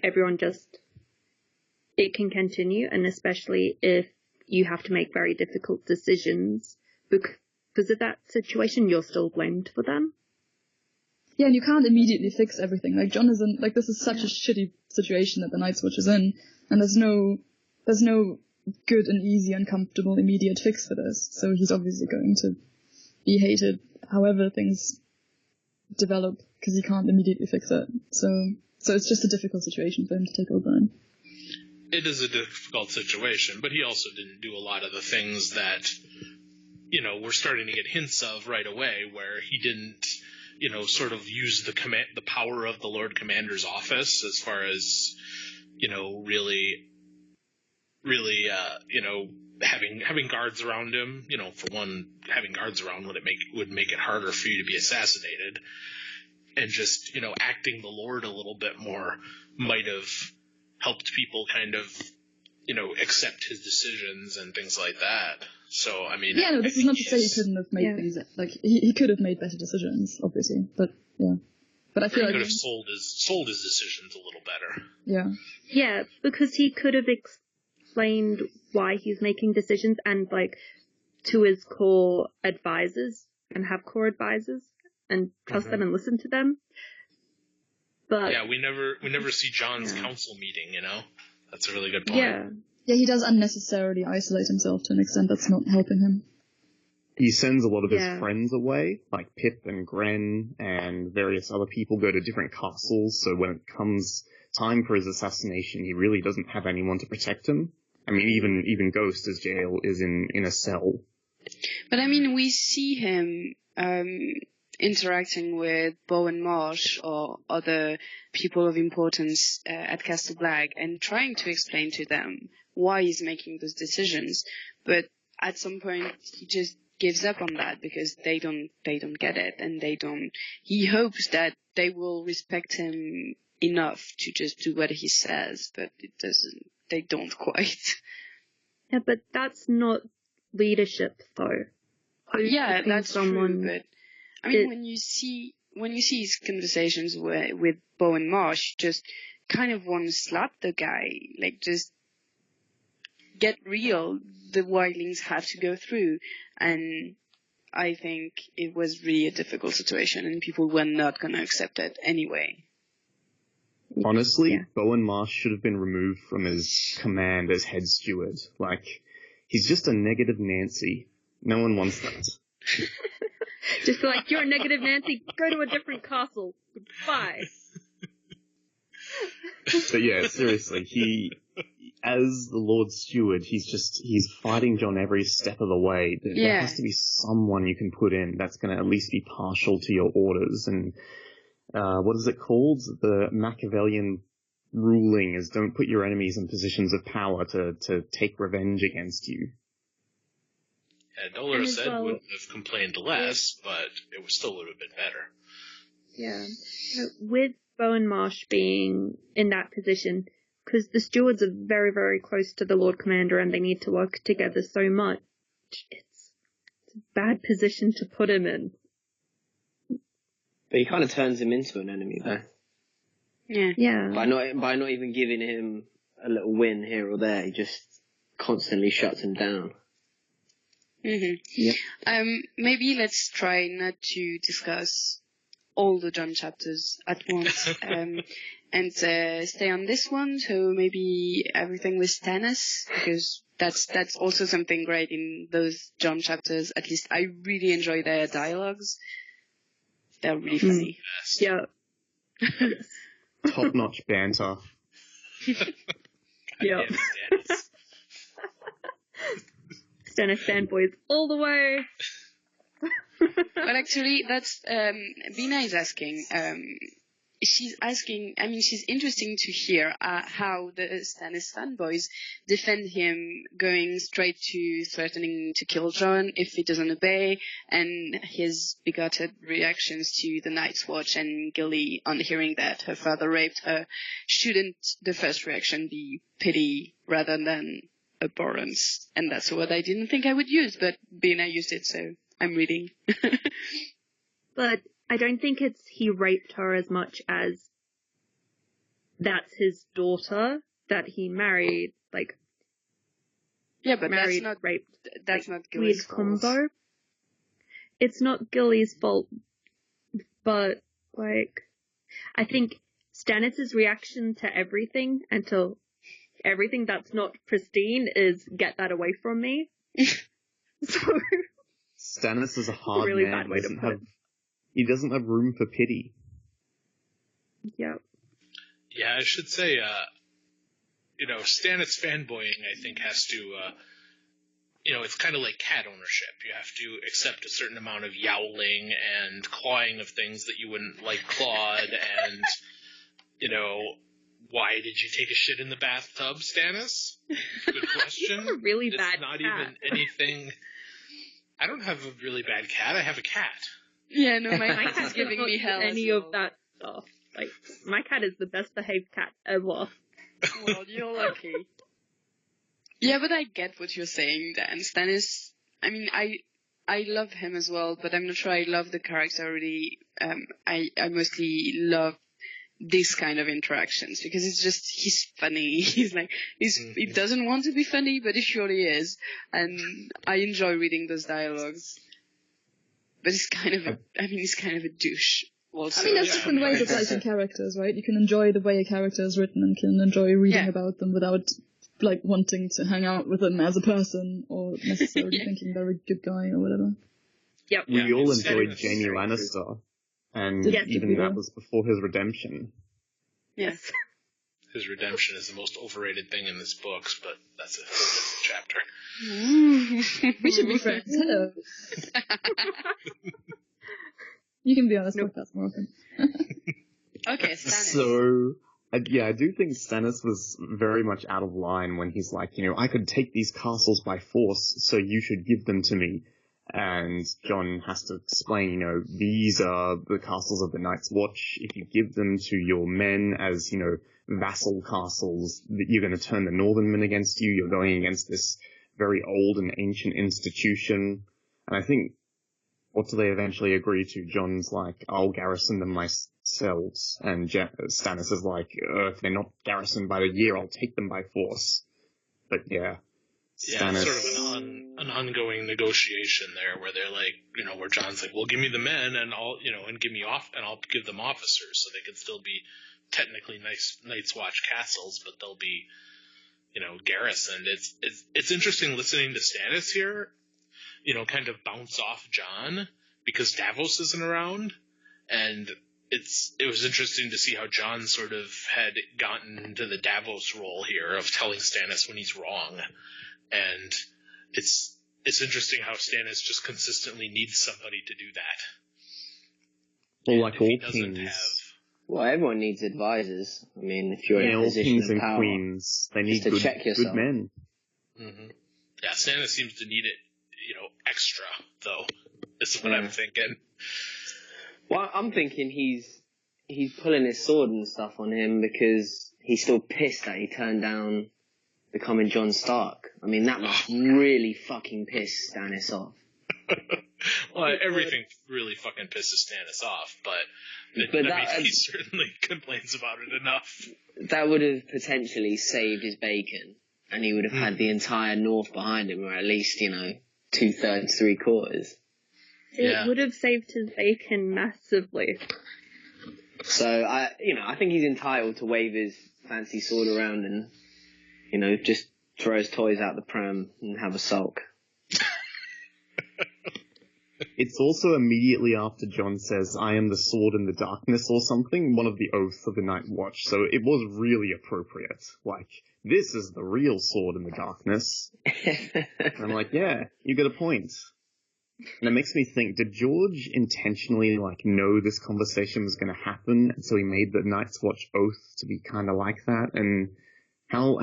it can continue, and especially if you have to make very difficult decisions because of that situation, you're still blamed for them. Yeah, and you can't immediately fix everything. Like, John isn't, like, this is such a shitty situation that the Night's Watch is in, and there's no good and easy and comfortable immediate fix for this. So he's obviously going to be hated however things develop because he can't immediately fix it. So it's just a difficult situation for him to take over in. It is a difficult situation, but he also didn't do a lot of the things that, you know, we're starting to get hints of right away, where he didn't, you know, sort of use the power of the Lord Commander's office as far as, you know, really, you know, having guards around him. You know, for one, having guards around would make it harder for you to be assassinated, and just, you know, acting the Lord a little bit more might have helped people kind of, you know, accept his decisions and things like that. So, I mean... Yeah, no, this is not to say he couldn't have made things... Like, he could have made better decisions, obviously, but, yeah. But I feel like... He could have sold his decisions a little better. Yeah. Yeah, because he could have explained why he's making decisions and, like, to his core advisors, and have core advisors, and trust them and listen to them. But yeah, we never see John's council meeting, you know? That's a really good point. Yeah, he does unnecessarily isolate himself to an extent that's not helping him. He sends a lot of his friends away, like Pip and Gren and various other people go to different castles, so when it comes time for his assassination, he really doesn't have anyone to protect him. I mean, even Ghost, as jail, is in a cell. But I mean, we see him interacting with Bowen Marsh or other people of importance at Castle Black and trying to explain to them why he's making those decisions. But at some point, he just gives up on that because they don't get it, and he hopes that they will respect him enough to just do what he says, but they don't quite. Yeah, but that's not leadership, though. Yeah, that's true, but I mean, when you see his conversations with Bowen Marsh, just kind of want to slap the guy, like, just get real. The wildlings have to go through, and I think it was really a difficult situation, and people were not going to accept it anyway. Honestly, Bowen Marsh should have been removed from his command as head steward. Like, he's just a negative Nancy. No one wants that. Just like, you're a negative Nancy, go to a different castle. Goodbye. But yeah, seriously, as the Lord Steward, he's fighting John every step of the way. There has to be someone you can put in that's going to at least be partial to your orders. And what is it called? The Machiavellian ruling is don't put your enemies in positions of power to take revenge against you. Yeah, Dolores said wouldn't have complained less, but it still would have been better. Yeah. With Bowen Marsh being in that position, because the stewards are very, very close to the Lord Commander and they need to work together so much, it's a bad position to put him in. But he kind of turns him into an enemy, though. Yeah. By not even giving him a little win here or there, he just constantly shuts him down. Mm-hmm. Yeah. Maybe let's try not to discuss all the John chapters at once, and stay on this one. So maybe everything with Stannis, because that's also something great in those John chapters. At least I really enjoy their dialogues. They're really funny. Yeah. Top-notch banter. Yeah. Stannis fanboys all the way. But actually, that's Bina is asking. She's interesting to hear how the Stannis fanboys defend him, going straight to threatening to kill Jon if he doesn't obey, and his bigoted reactions to the Night's Watch and Gilly on hearing that her father raped her. Shouldn't the first reaction be pity rather than abhorrence? And that's what I didn't think I would use, but Bina used it, so I'm reading. But I don't think it's he raped her as much as that's his daughter that he married, like, but married, that's not raped. That's like, not Gilly's fault. Combo. It's not Gilly's fault, but, like, I think Stannis' reaction to everything and to everything that's not pristine is get that away from me. So Stannis is a hard really man. bad way to put it. He doesn't have room for pity. Yeah. Yeah, I should say, Stannis fanboying, I think, has to, it's kind of like cat ownership. You have to accept a certain amount of yowling and clawing of things that you wouldn't like clawed, and, why did you take a shit in the bathtub, Stannis? Good question. You have a really it's bad not cat. even anything. I don't have a really bad cat. I have a cat. Yeah, no, my My cat cat is giving does me not hell. do any as of well. that stuff. Like, my cat is the best behaved cat ever. Well, you're lucky. Yeah, but I get what you're saying, Dan. Stannis, I mean, I love him as well, but I'm not sure I love the character really. I mostly love this kind of interactions because he's funny. He doesn't want to be funny, but he surely is. And I enjoy reading those dialogues. But he's kind of a douche. Also. I mean, there's different ways of writing characters, right? You can enjoy the way a character is written and can enjoy reading about them without, wanting to hang out with them as a person or necessarily thinking they're a good guy or whatever. Yep. We all enjoyed Stannis. Jaime Lannister, and Yes, even we that do. was before his redemption. Yes. His redemption is the most overrated thing in this books, but that's a whole different chapter. We should be friends. Hello. You can be on this podcast more often. Okay, Stannis. So, I do think Stannis was very much out of line when he's like, I could take these castles by force, so you should give them to me. And Jon has to explain, these are the castles of the Night's Watch. If you give them to your men as, vassal castles, you're going to turn the Northernmen against you. You're going against this very old and ancient institution. And I think, what do they eventually agree to? Jon's like, I'll garrison them myself. And Stannis is like, if they're not garrisoned by the year, I'll take them by force. But yeah. Yeah, it's sort of an ongoing negotiation there where they're like, where Jon's like, well, give me the men and I'll give them officers so they can still be technically nice Night's Watch castles, but they'll be, garrisoned. It's interesting listening to Stannis here, kind of bounce off Jon because Davos isn't around, and it was interesting to see how Jon sort of had gotten into the Davos role here of telling Stannis when he's wrong. And it's interesting how Stannis just consistently needs somebody to do that. Well, like all doesn't kings. have... Well, everyone needs advisors. I mean, if you're in a all position kings of and power, queens, they need to good, check yourself. good men. Mm-hmm. Yeah, Stannis seems to need it, extra, though, is what I'm thinking. Well, I'm thinking he's pulling his sword and stuff on him because he's still pissed that he turned down becoming Jon Stark. I mean, that must really fucking piss Stannis off. Well, everything really fucking pisses Stannis off, but he certainly complains about it enough. That would have potentially saved his bacon, and he would have had the entire North behind him, or at least, 2/3, 3/4. It would have saved his bacon massively. So, I think he's entitled to wave his fancy sword around and, just throw his toys out the pram and have a sulk. It's also immediately after Jon says, I am the sword in the darkness or something, one of the oaths of the Night Watch, so it was really appropriate. Like, this is the real sword in the darkness. And I'm like, yeah, you get a point. And it makes me think, did George intentionally, know this conversation was going to happen, and so he made the Night's Watch oath to be kind of like that? And how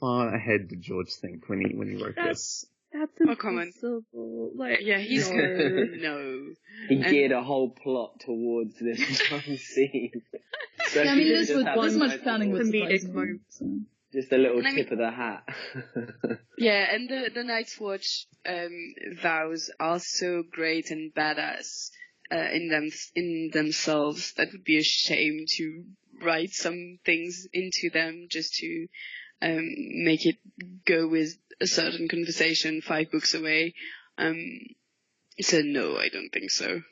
far ahead did George think when he wrote this? That's impossible. He's no. He geared a whole plot towards this one scene. So Yeah, I mean, this much planning would comedic surprise me. moment. So. Just a little tip of the hat. Yeah, and the Night's Watch vows are so great and badass in themselves. That would be a shame to write some things into them just to make it go with a certain conversation 5 books away. So no, I don't think so.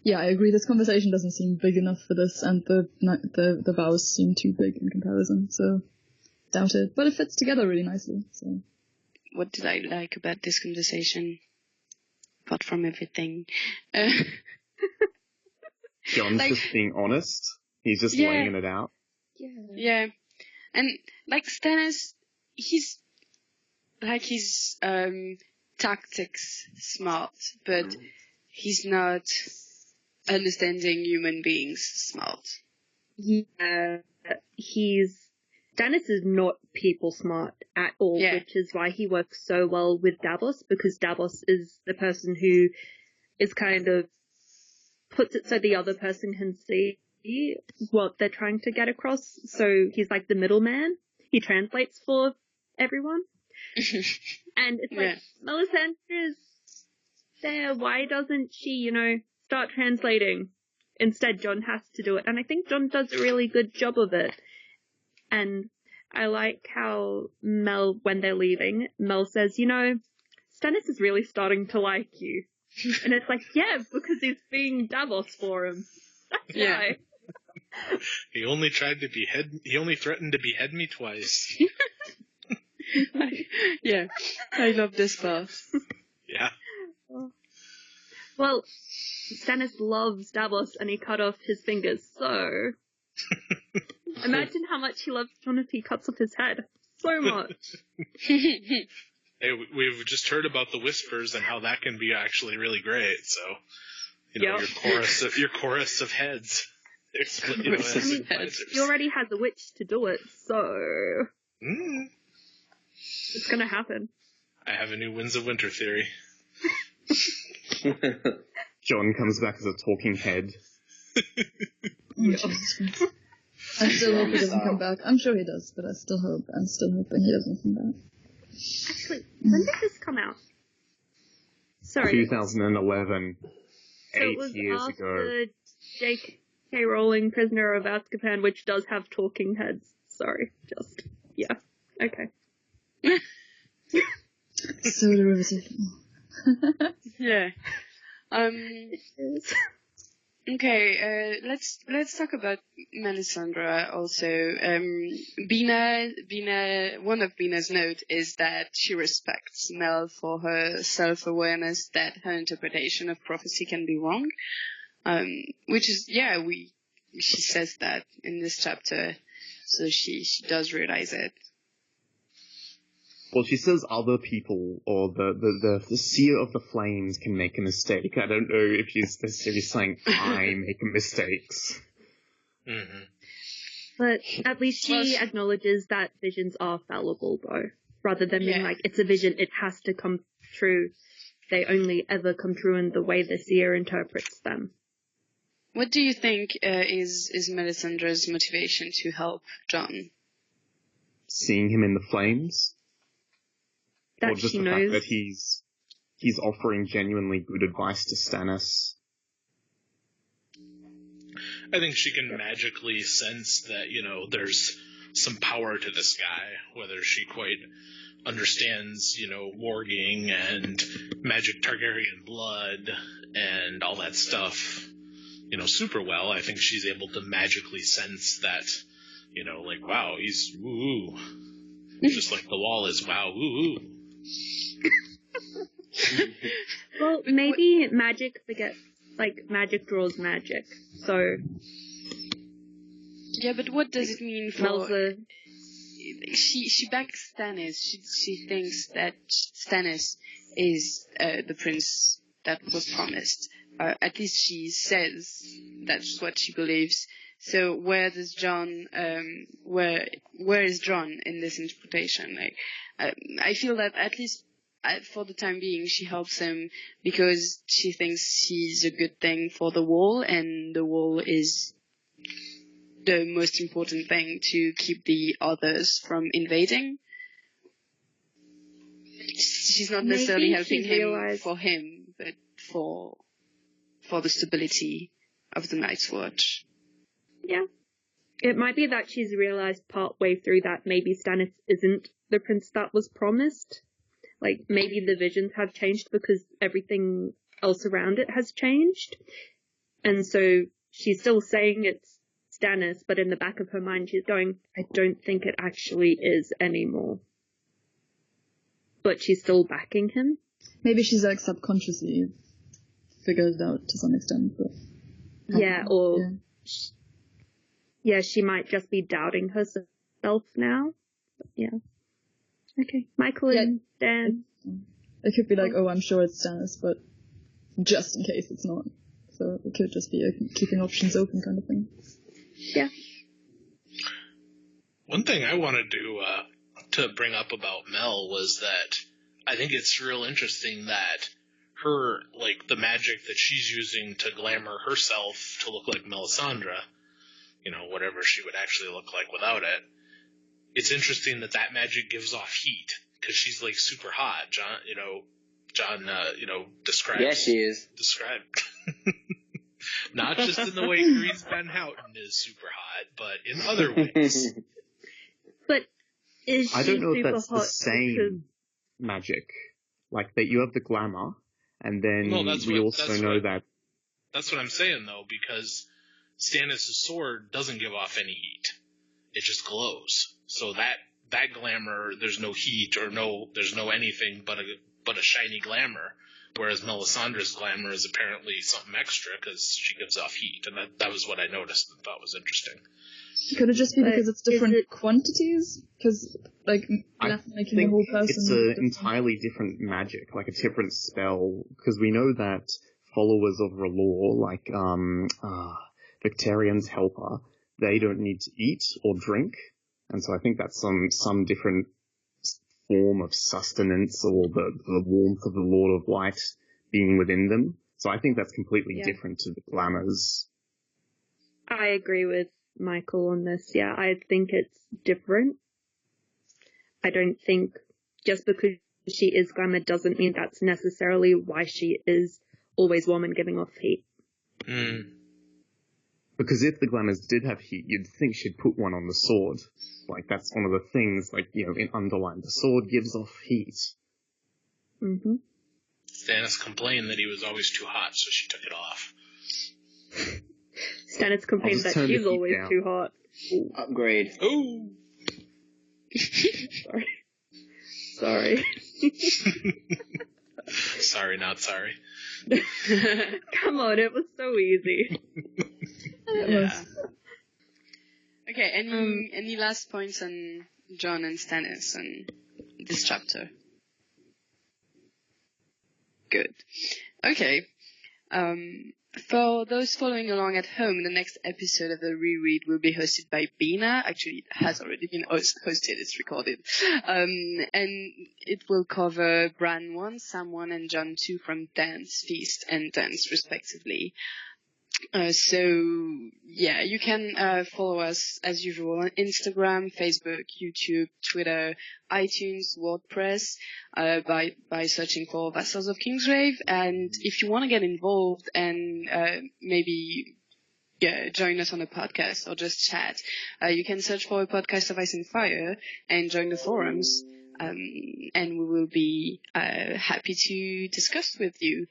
Yeah, I agree. This conversation doesn't seem big enough for this, and the vows seem too big in comparison. So, doubt it. But it fits together really nicely. So. What did I like about this conversation? Apart from everything. John's like, just being honest. He's just laying it out. Yeah. And, like, Stannis, he's tactics smart, but he's not understanding human beings smart. Yeah, Stannis is not people smart at all, which is why he works so well with Davos, because Davos is the person who is kind of puts it so the other person can see what they're trying to get across. So he's like the middleman. He translates for everyone. And it's like, Melisandre's there. Why doesn't she, start translating? Instead, Jon has to do it. And I think Jon does a really good job of it. And I like how Mel, when they're leaving, Mel says, Stannis is really starting to like you. And it's like, yeah, because he's being Davos for him. That's why. He only threatened to behead me twice. I love this part. Yeah. Well, Stannis loves Davos and he cut off his fingers, so imagine how much he loves Jon if he cuts off his head. So much. Hey, we've just heard about the whispers and how that can be actually really great, so, your chorus of heads. They're split, he already has a witch to do it, so it's gonna happen. I have a new Winds of Winter theory. Jon comes back as a talking head. I still hope he doesn't come back. I'm sure he does, but I'm still hoping he doesn't come back. Actually, when did this come out? Sorry. 2011. So 8 years ago. After J.K. Rowling, Prisoner of Azkaban, which does have talking heads. Sorry, okay. So derivative. Okay, let's talk about Melisandre also. Bina, one of Bina's note is that she respects Mel for her self-awareness that her interpretation of prophecy can be wrong. Which is, she says that in this chapter, so she does realize it. Well, she says other people or the seer of the flames can make a mistake. I don't know if she's necessarily saying I make mistakes. Mm-hmm. But at least she acknowledges that visions are fallible, though. Rather than being like, it's a vision, it has to come true. They only ever come true in the way the seer interprets them. What do you think is Melisandre's motivation to help Jon? Seeing him in the flames? That or just she the knows. fact that he's offering genuinely good advice to Stannis. I think she can magically sense that, there's some power to this guy, whether she quite understands, warging and magic Targaryen blood and all that stuff, super well. I think she's able to magically sense that, wow, he's woo-woo. Just like the wall is wow, woo-woo. Well, maybe magic magic draws magic, so... Yeah, but what does it mean for... She backs Stannis. She thinks that Stannis is the prince that was promised. At least she says that's what she believes. So where does Jon, where is Jon in this interpretation? I feel that at least for the time being she helps him because she thinks he's a good thing for the wall, and the wall is the most important thing to keep the others from invading. She's not necessarily helping him for him, but for the stability of the Night's Watch. Yeah. It might be that she's realized part way through that maybe Stannis isn't the prince that was promised. Like, maybe the visions have changed because everything else around it has changed. And so she's still saying it's Stannis, but in the back of her mind she's going, I don't think it actually is anymore. But she's still backing him. Maybe she's like subconsciously figured it out to some extent. But yeah, or she might just be doubting herself now. But yeah. Okay, Michael and Dan. It could be like, oh, I'm sure it's Stannis, but just in case it's not. So it could just be a keeping options open kind of thing. Yeah. One thing I wanted to bring up about Mel was that I think it's real interesting that her, like, the magic that she's using to glamour herself to look like Melisandre, you know, whatever she would actually look like without it, it's interesting that magic gives off heat, because she's, like, super hot. John describes... Yes, she is. Described. Not just in the way Grease Van Houten is super hot, but in other ways. But is she I don't know if super that's hot the same magic. Like, that you have the glamour, and then we also know that... That's what I'm saying, though, because Stannis' sword doesn't give off any heat. It just glows. So that glamour, there's no heat or there's no anything but a shiny glamour. Whereas Melisandre's glamour is apparently something extra because she gives off heat, and that was what I noticed and thought was interesting. Could it just be because it's different quantities? Because, like, making the whole person... It's an entirely different magic, like a different spell, because we know that followers of R'hllor, like Victarion's helper, they don't need to eat or drink, and so I think that's some different form of sustenance or the warmth of the Lord of Light being within them. So I think that's completely different to the glamours. I agree with Michael on this. Yeah, I think it's different. I don't think just because she is glamour doesn't mean that's necessarily why she is always warm and giving off heat. Mm. Because if the glamours did have heat, you'd think she'd put one on the sword. Like, that's one of the things, like, you know, in Underline, the sword gives off heat. Mm-hmm. Stannis complained that he was always too hot, so she took it off. Stannis complained that she's always too hot. Ooh. Upgrade. Ooh! Sorry. Sorry, not sorry. Come on, it was so easy. Yeah. Okay, any last points on Jon and Stannis and this chapter? Good. Okay. For those following along at home, the next episode of the Reread will be hosted by Bina. Actually, it has already been hosted, it's recorded. And it will cover Bran 1, Sam 1, and Jon 2 from Dance, Feast, and Dance, respectively. You can follow us as usual on Instagram, Facebook, YouTube, Twitter, iTunes, WordPress, by searching for Vassals of Kingsgrave. And if you want to get involved and maybe join us on a podcast or just chat, you can search for a podcast of Ice and Fire and join the forums, and we will be happy to discuss with you.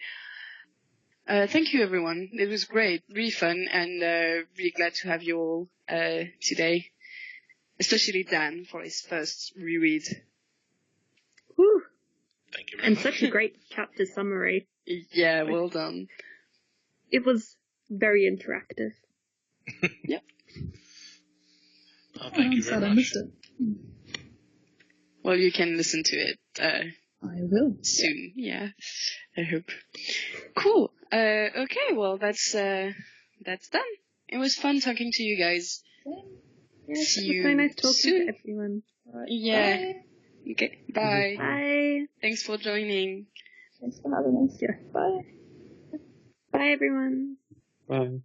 Thank you, everyone. It was great, really fun, and really glad to have you all today, especially Dan for his first reread. Whew. Thank you very and much. Such a great chapter summary. Yeah, well done. It was very interactive. Yep. Oh, thank you very much. I missed it. Well, you can listen to it I will. soon. Yeah, I hope. Cool. Okay, well, that's done. It was fun talking to you guys. Yeah, See it you was so nice talking soon. to everyone. Yeah. Bye. Okay. Bye. Bye. Thanks for joining. Thanks for having us. Yeah. Bye. Bye, everyone. Bye.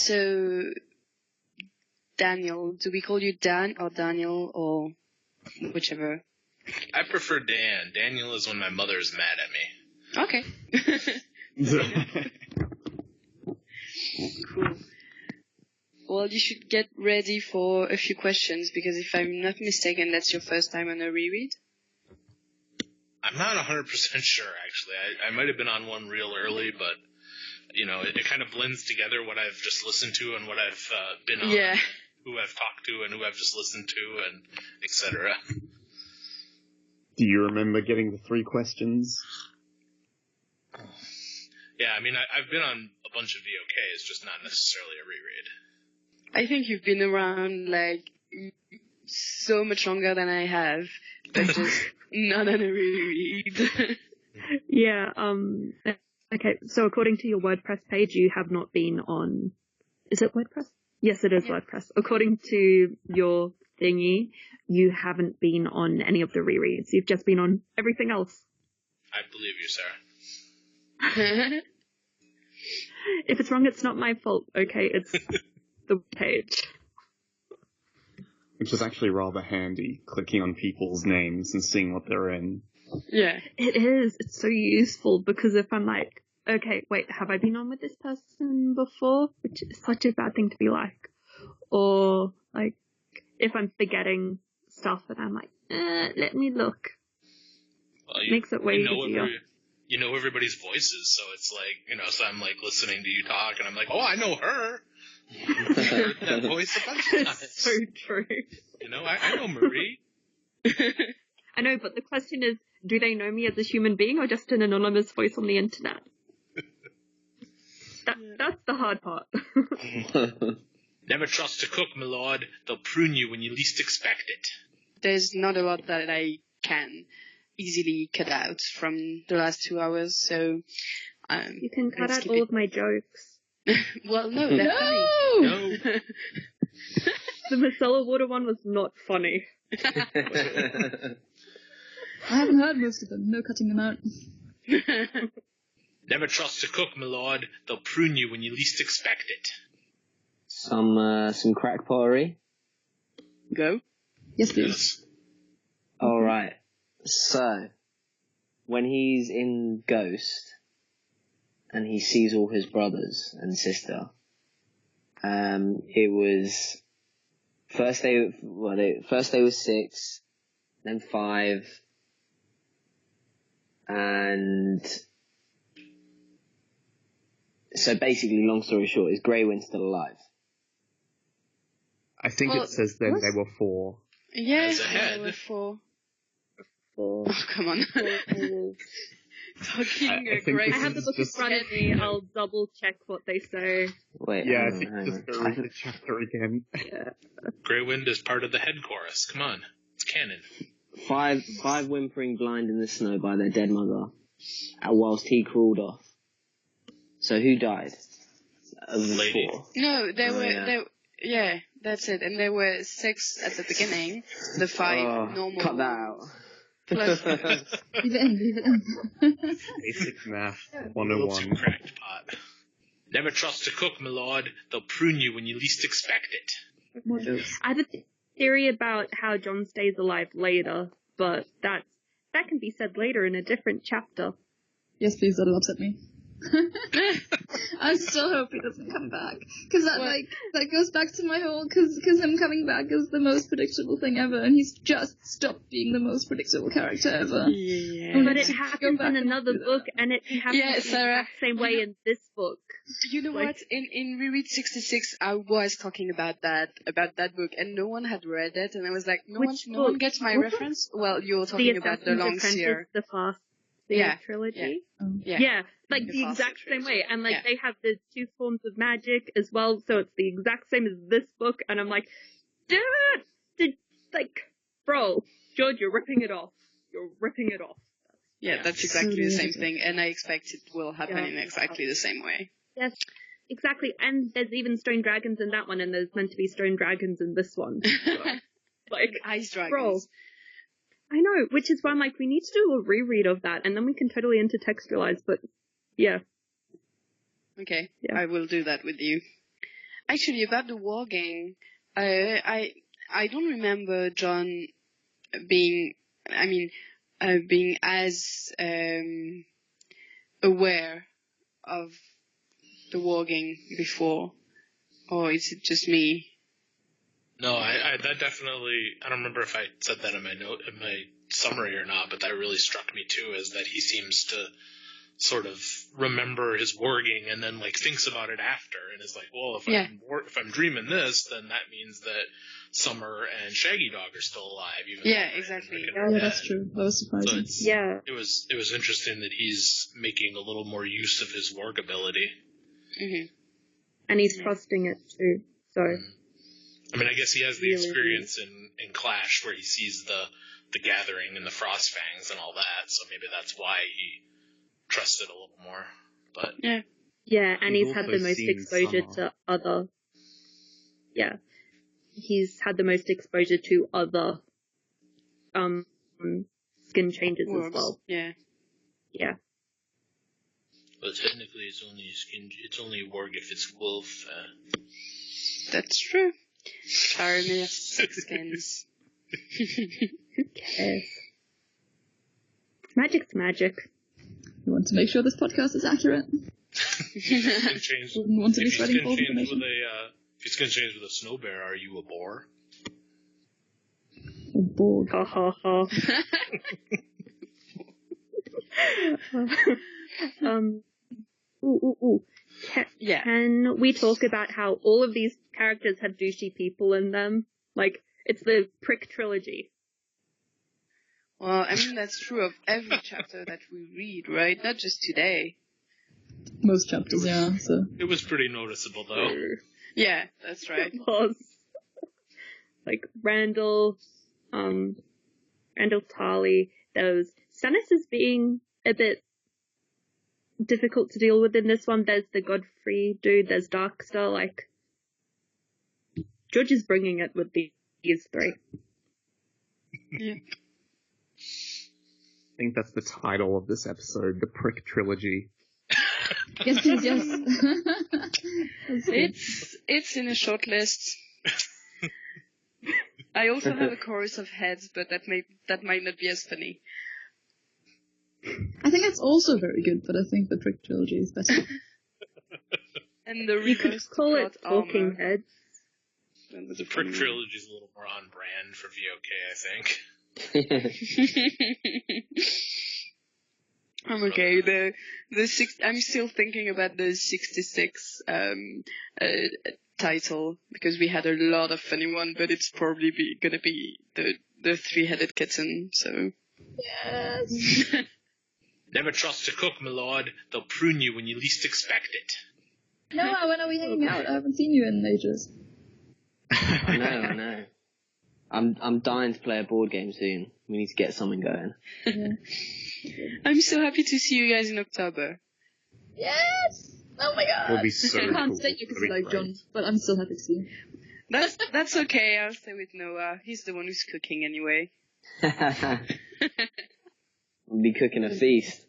So, Daniel, do we call you Dan or Daniel or whichever? I prefer Dan. Daniel is when my mother's mad at me. Okay. Cool. Well, you should get ready for a few questions because if I'm not mistaken, that's your first time on a reread. I'm not 100% sure, actually. I might have been on one real early, but, you know, it kind of blends together what I've just listened to and what I've been on, Yeah. who I've talked to and who I've just listened to, and etc. Do you remember getting the 3 questions? Yeah, I mean, I've been on a bunch of VOKs, just not necessarily a reread. I think you've been around, like, so much longer than I have, but just not on a reread. Yeah, okay, so according to your WordPress page, you have not been on... Is it WordPress? Yes, it is WordPress. According to your thingy, you haven't been on any of the rereads. You've just been on everything else. I believe you, Sarah. If it's wrong, it's not my fault, okay? It's the page. Which is actually rather handy, clicking on people's names and seeing what they're in. Yeah. It is. It's so useful because if I'm like, okay, wait, have I been on with this person before? Which is such a bad thing to be like. Or, like, if I'm forgetting stuff and I'm like, let me look. Well, Makes it way easier. You know everybody's voices, so it's like, you know, so I'm like listening to you talk and I'm like, oh, I know her. I've heard that voice a bunch of times. It's so true. You know, I know Marie. I know, but the question is, do they know me as a human being or just an anonymous voice on the internet? That's the hard part. Never trust a cook, my lord. They'll prune you when you least expect it. There's not a lot that I can easily cut out from the last 2 hours, so... you can cut out all of my jokes. Well, no, they're funny. No. The micellar water one was not funny. I haven't heard most of them. No cutting them out. Never trust a cook, my lord. They'll prune you when you least expect it. Some crack pottery. Go. Yes, please. Yes. Alright. So, when he's in Ghost, and he sees all his brothers and sister, it was, first they was 6, then 5, and so basically, long story short, is Greywind still alive? I think it says then they were 4. Yeah, As a head. there were 4. 4. Oh, come on. Talking I a think great... I have the book in front of me. I'll double check what they say. Wait, Yeah, I hang think on, just go read the chapter again. Yeah. Greywind is part of the head chorus. Come on. It's canon. 5 whimpering blind in the snow by their dead mother, whilst he crawled off. So who died? Of the Lady. 4. No, there Oh, were... yeah. Yeah, that's it. And there were 6 at the beginning. The 5 normal... Cut that out. Plus... Leave it in. Basic math A little too 101. cracked pot. Never trust a cook, my lord. They'll prune you when you least expect it. I have a theory about how John stays alive later, but that can be said later in a different chapter. Yes, please, that'll upset me. I still hope he doesn't come back. Because that goes back to my whole, because him coming back is the most predictable thing ever, and he's just stopped being the most predictable character ever. Yeah. But it happens in another book, and it happens Yeah, the Sarah. exact same way in this book. You know Like- what? In Reread 66, I was talking about that book, and no one had read it, and I was like, no Which one book? gets my What? reference. Well, you're The talking about the Assassin's Long Apprentice, Seer. the Farseer Yeah, trilogy. Yeah. Like The the Farseer exact same way. And like Yeah. they have the 2 forms of magic as well, so it's the exact same as this book, and I'm like, dude, bro, George, you're ripping it off. You're ripping it off. Yeah, that's exactly the same thing, and I expect it will happen Yeah. in exactly the same way. Yes, exactly. And there's even stone dragons in that one, and there's meant to be stone dragons in this one. So, like, Ice dragons. bro. I know, which is why I'm like, we need to do a reread of that, and then we can totally intertextualize, but yeah. Okay, Yeah. I will do that with you. Actually, about the wargame, I don't remember John being as aware of the wargame before, or is it just me? No, that definitely, I don't remember if I said that in my summary or not, but that really struck me too, is that he seems to sort of remember his warging and then like thinks about it after and is like, well, if I'm dreaming this, then that means that Summer and Shaggy Dog are still alive. Even exactly. Yeah, that's true. That was surprising. So it was interesting that he's making a little more use of his warg ability. Mm-hmm. And he's trusting it too. So. I mean, I guess he has the experience in Clash where he sees the gathering and the Frostfangs and all that, so maybe that's why he trusted a little more. But yeah, and he's had the most exposure to other. Yeah, he's had the most exposure to other skin changes as well. Yeah. But technically, it's only warg if it's wolf. That's true. Faramir, skins. Who cares? Magic's magic. We want to make sure this podcast is accurate. Wouldn't want to be spreading false information. If he's going to change with a snow bear, are you a boar? A boar. Ha ha ha. Can we talk about how all of these characters have douchey people in them? Like, it's the prick trilogy. Well, I mean, that's true of every chapter that we read, right? Not just today. Most chapters, yeah. So. It was pretty noticeable, though. Yeah, that's right. It was. Like, Randall Tarley, those. Stannis is being a bit difficult to deal with in this one. There's the Godfrey dude, there's Darkstar, like, George is bringing it with these three. Yeah. I think that's the title of this episode, the Prick Trilogy. Yes. It's in a short list. I also have a chorus of heads, but that might not be as funny. I think that's also very good, but I think the Prick Trilogy is better. And the you could call it Talking Heads. The Prick Trilogy is a little more on brand for VOK, I think. I'm okay. I'm still thinking about the 66 title because we had a lot of funny one, but it's probably gonna be the three-headed kitten. So yes. Never trust a cook, my lord. They'll prune you when you least expect it. Noah, when are we hanging out? I haven't seen you in ages. I know. I'm dying to play a board game soon. We need to get something going. Yeah. I'm so happy to see you guys in October. Yes! Oh my god! It'll be so I can't cool. stay because you like John, but I'm still happy to see you. That's okay. I'll stay with Noah. He's the one who's cooking anyway. We'll be cooking a feast.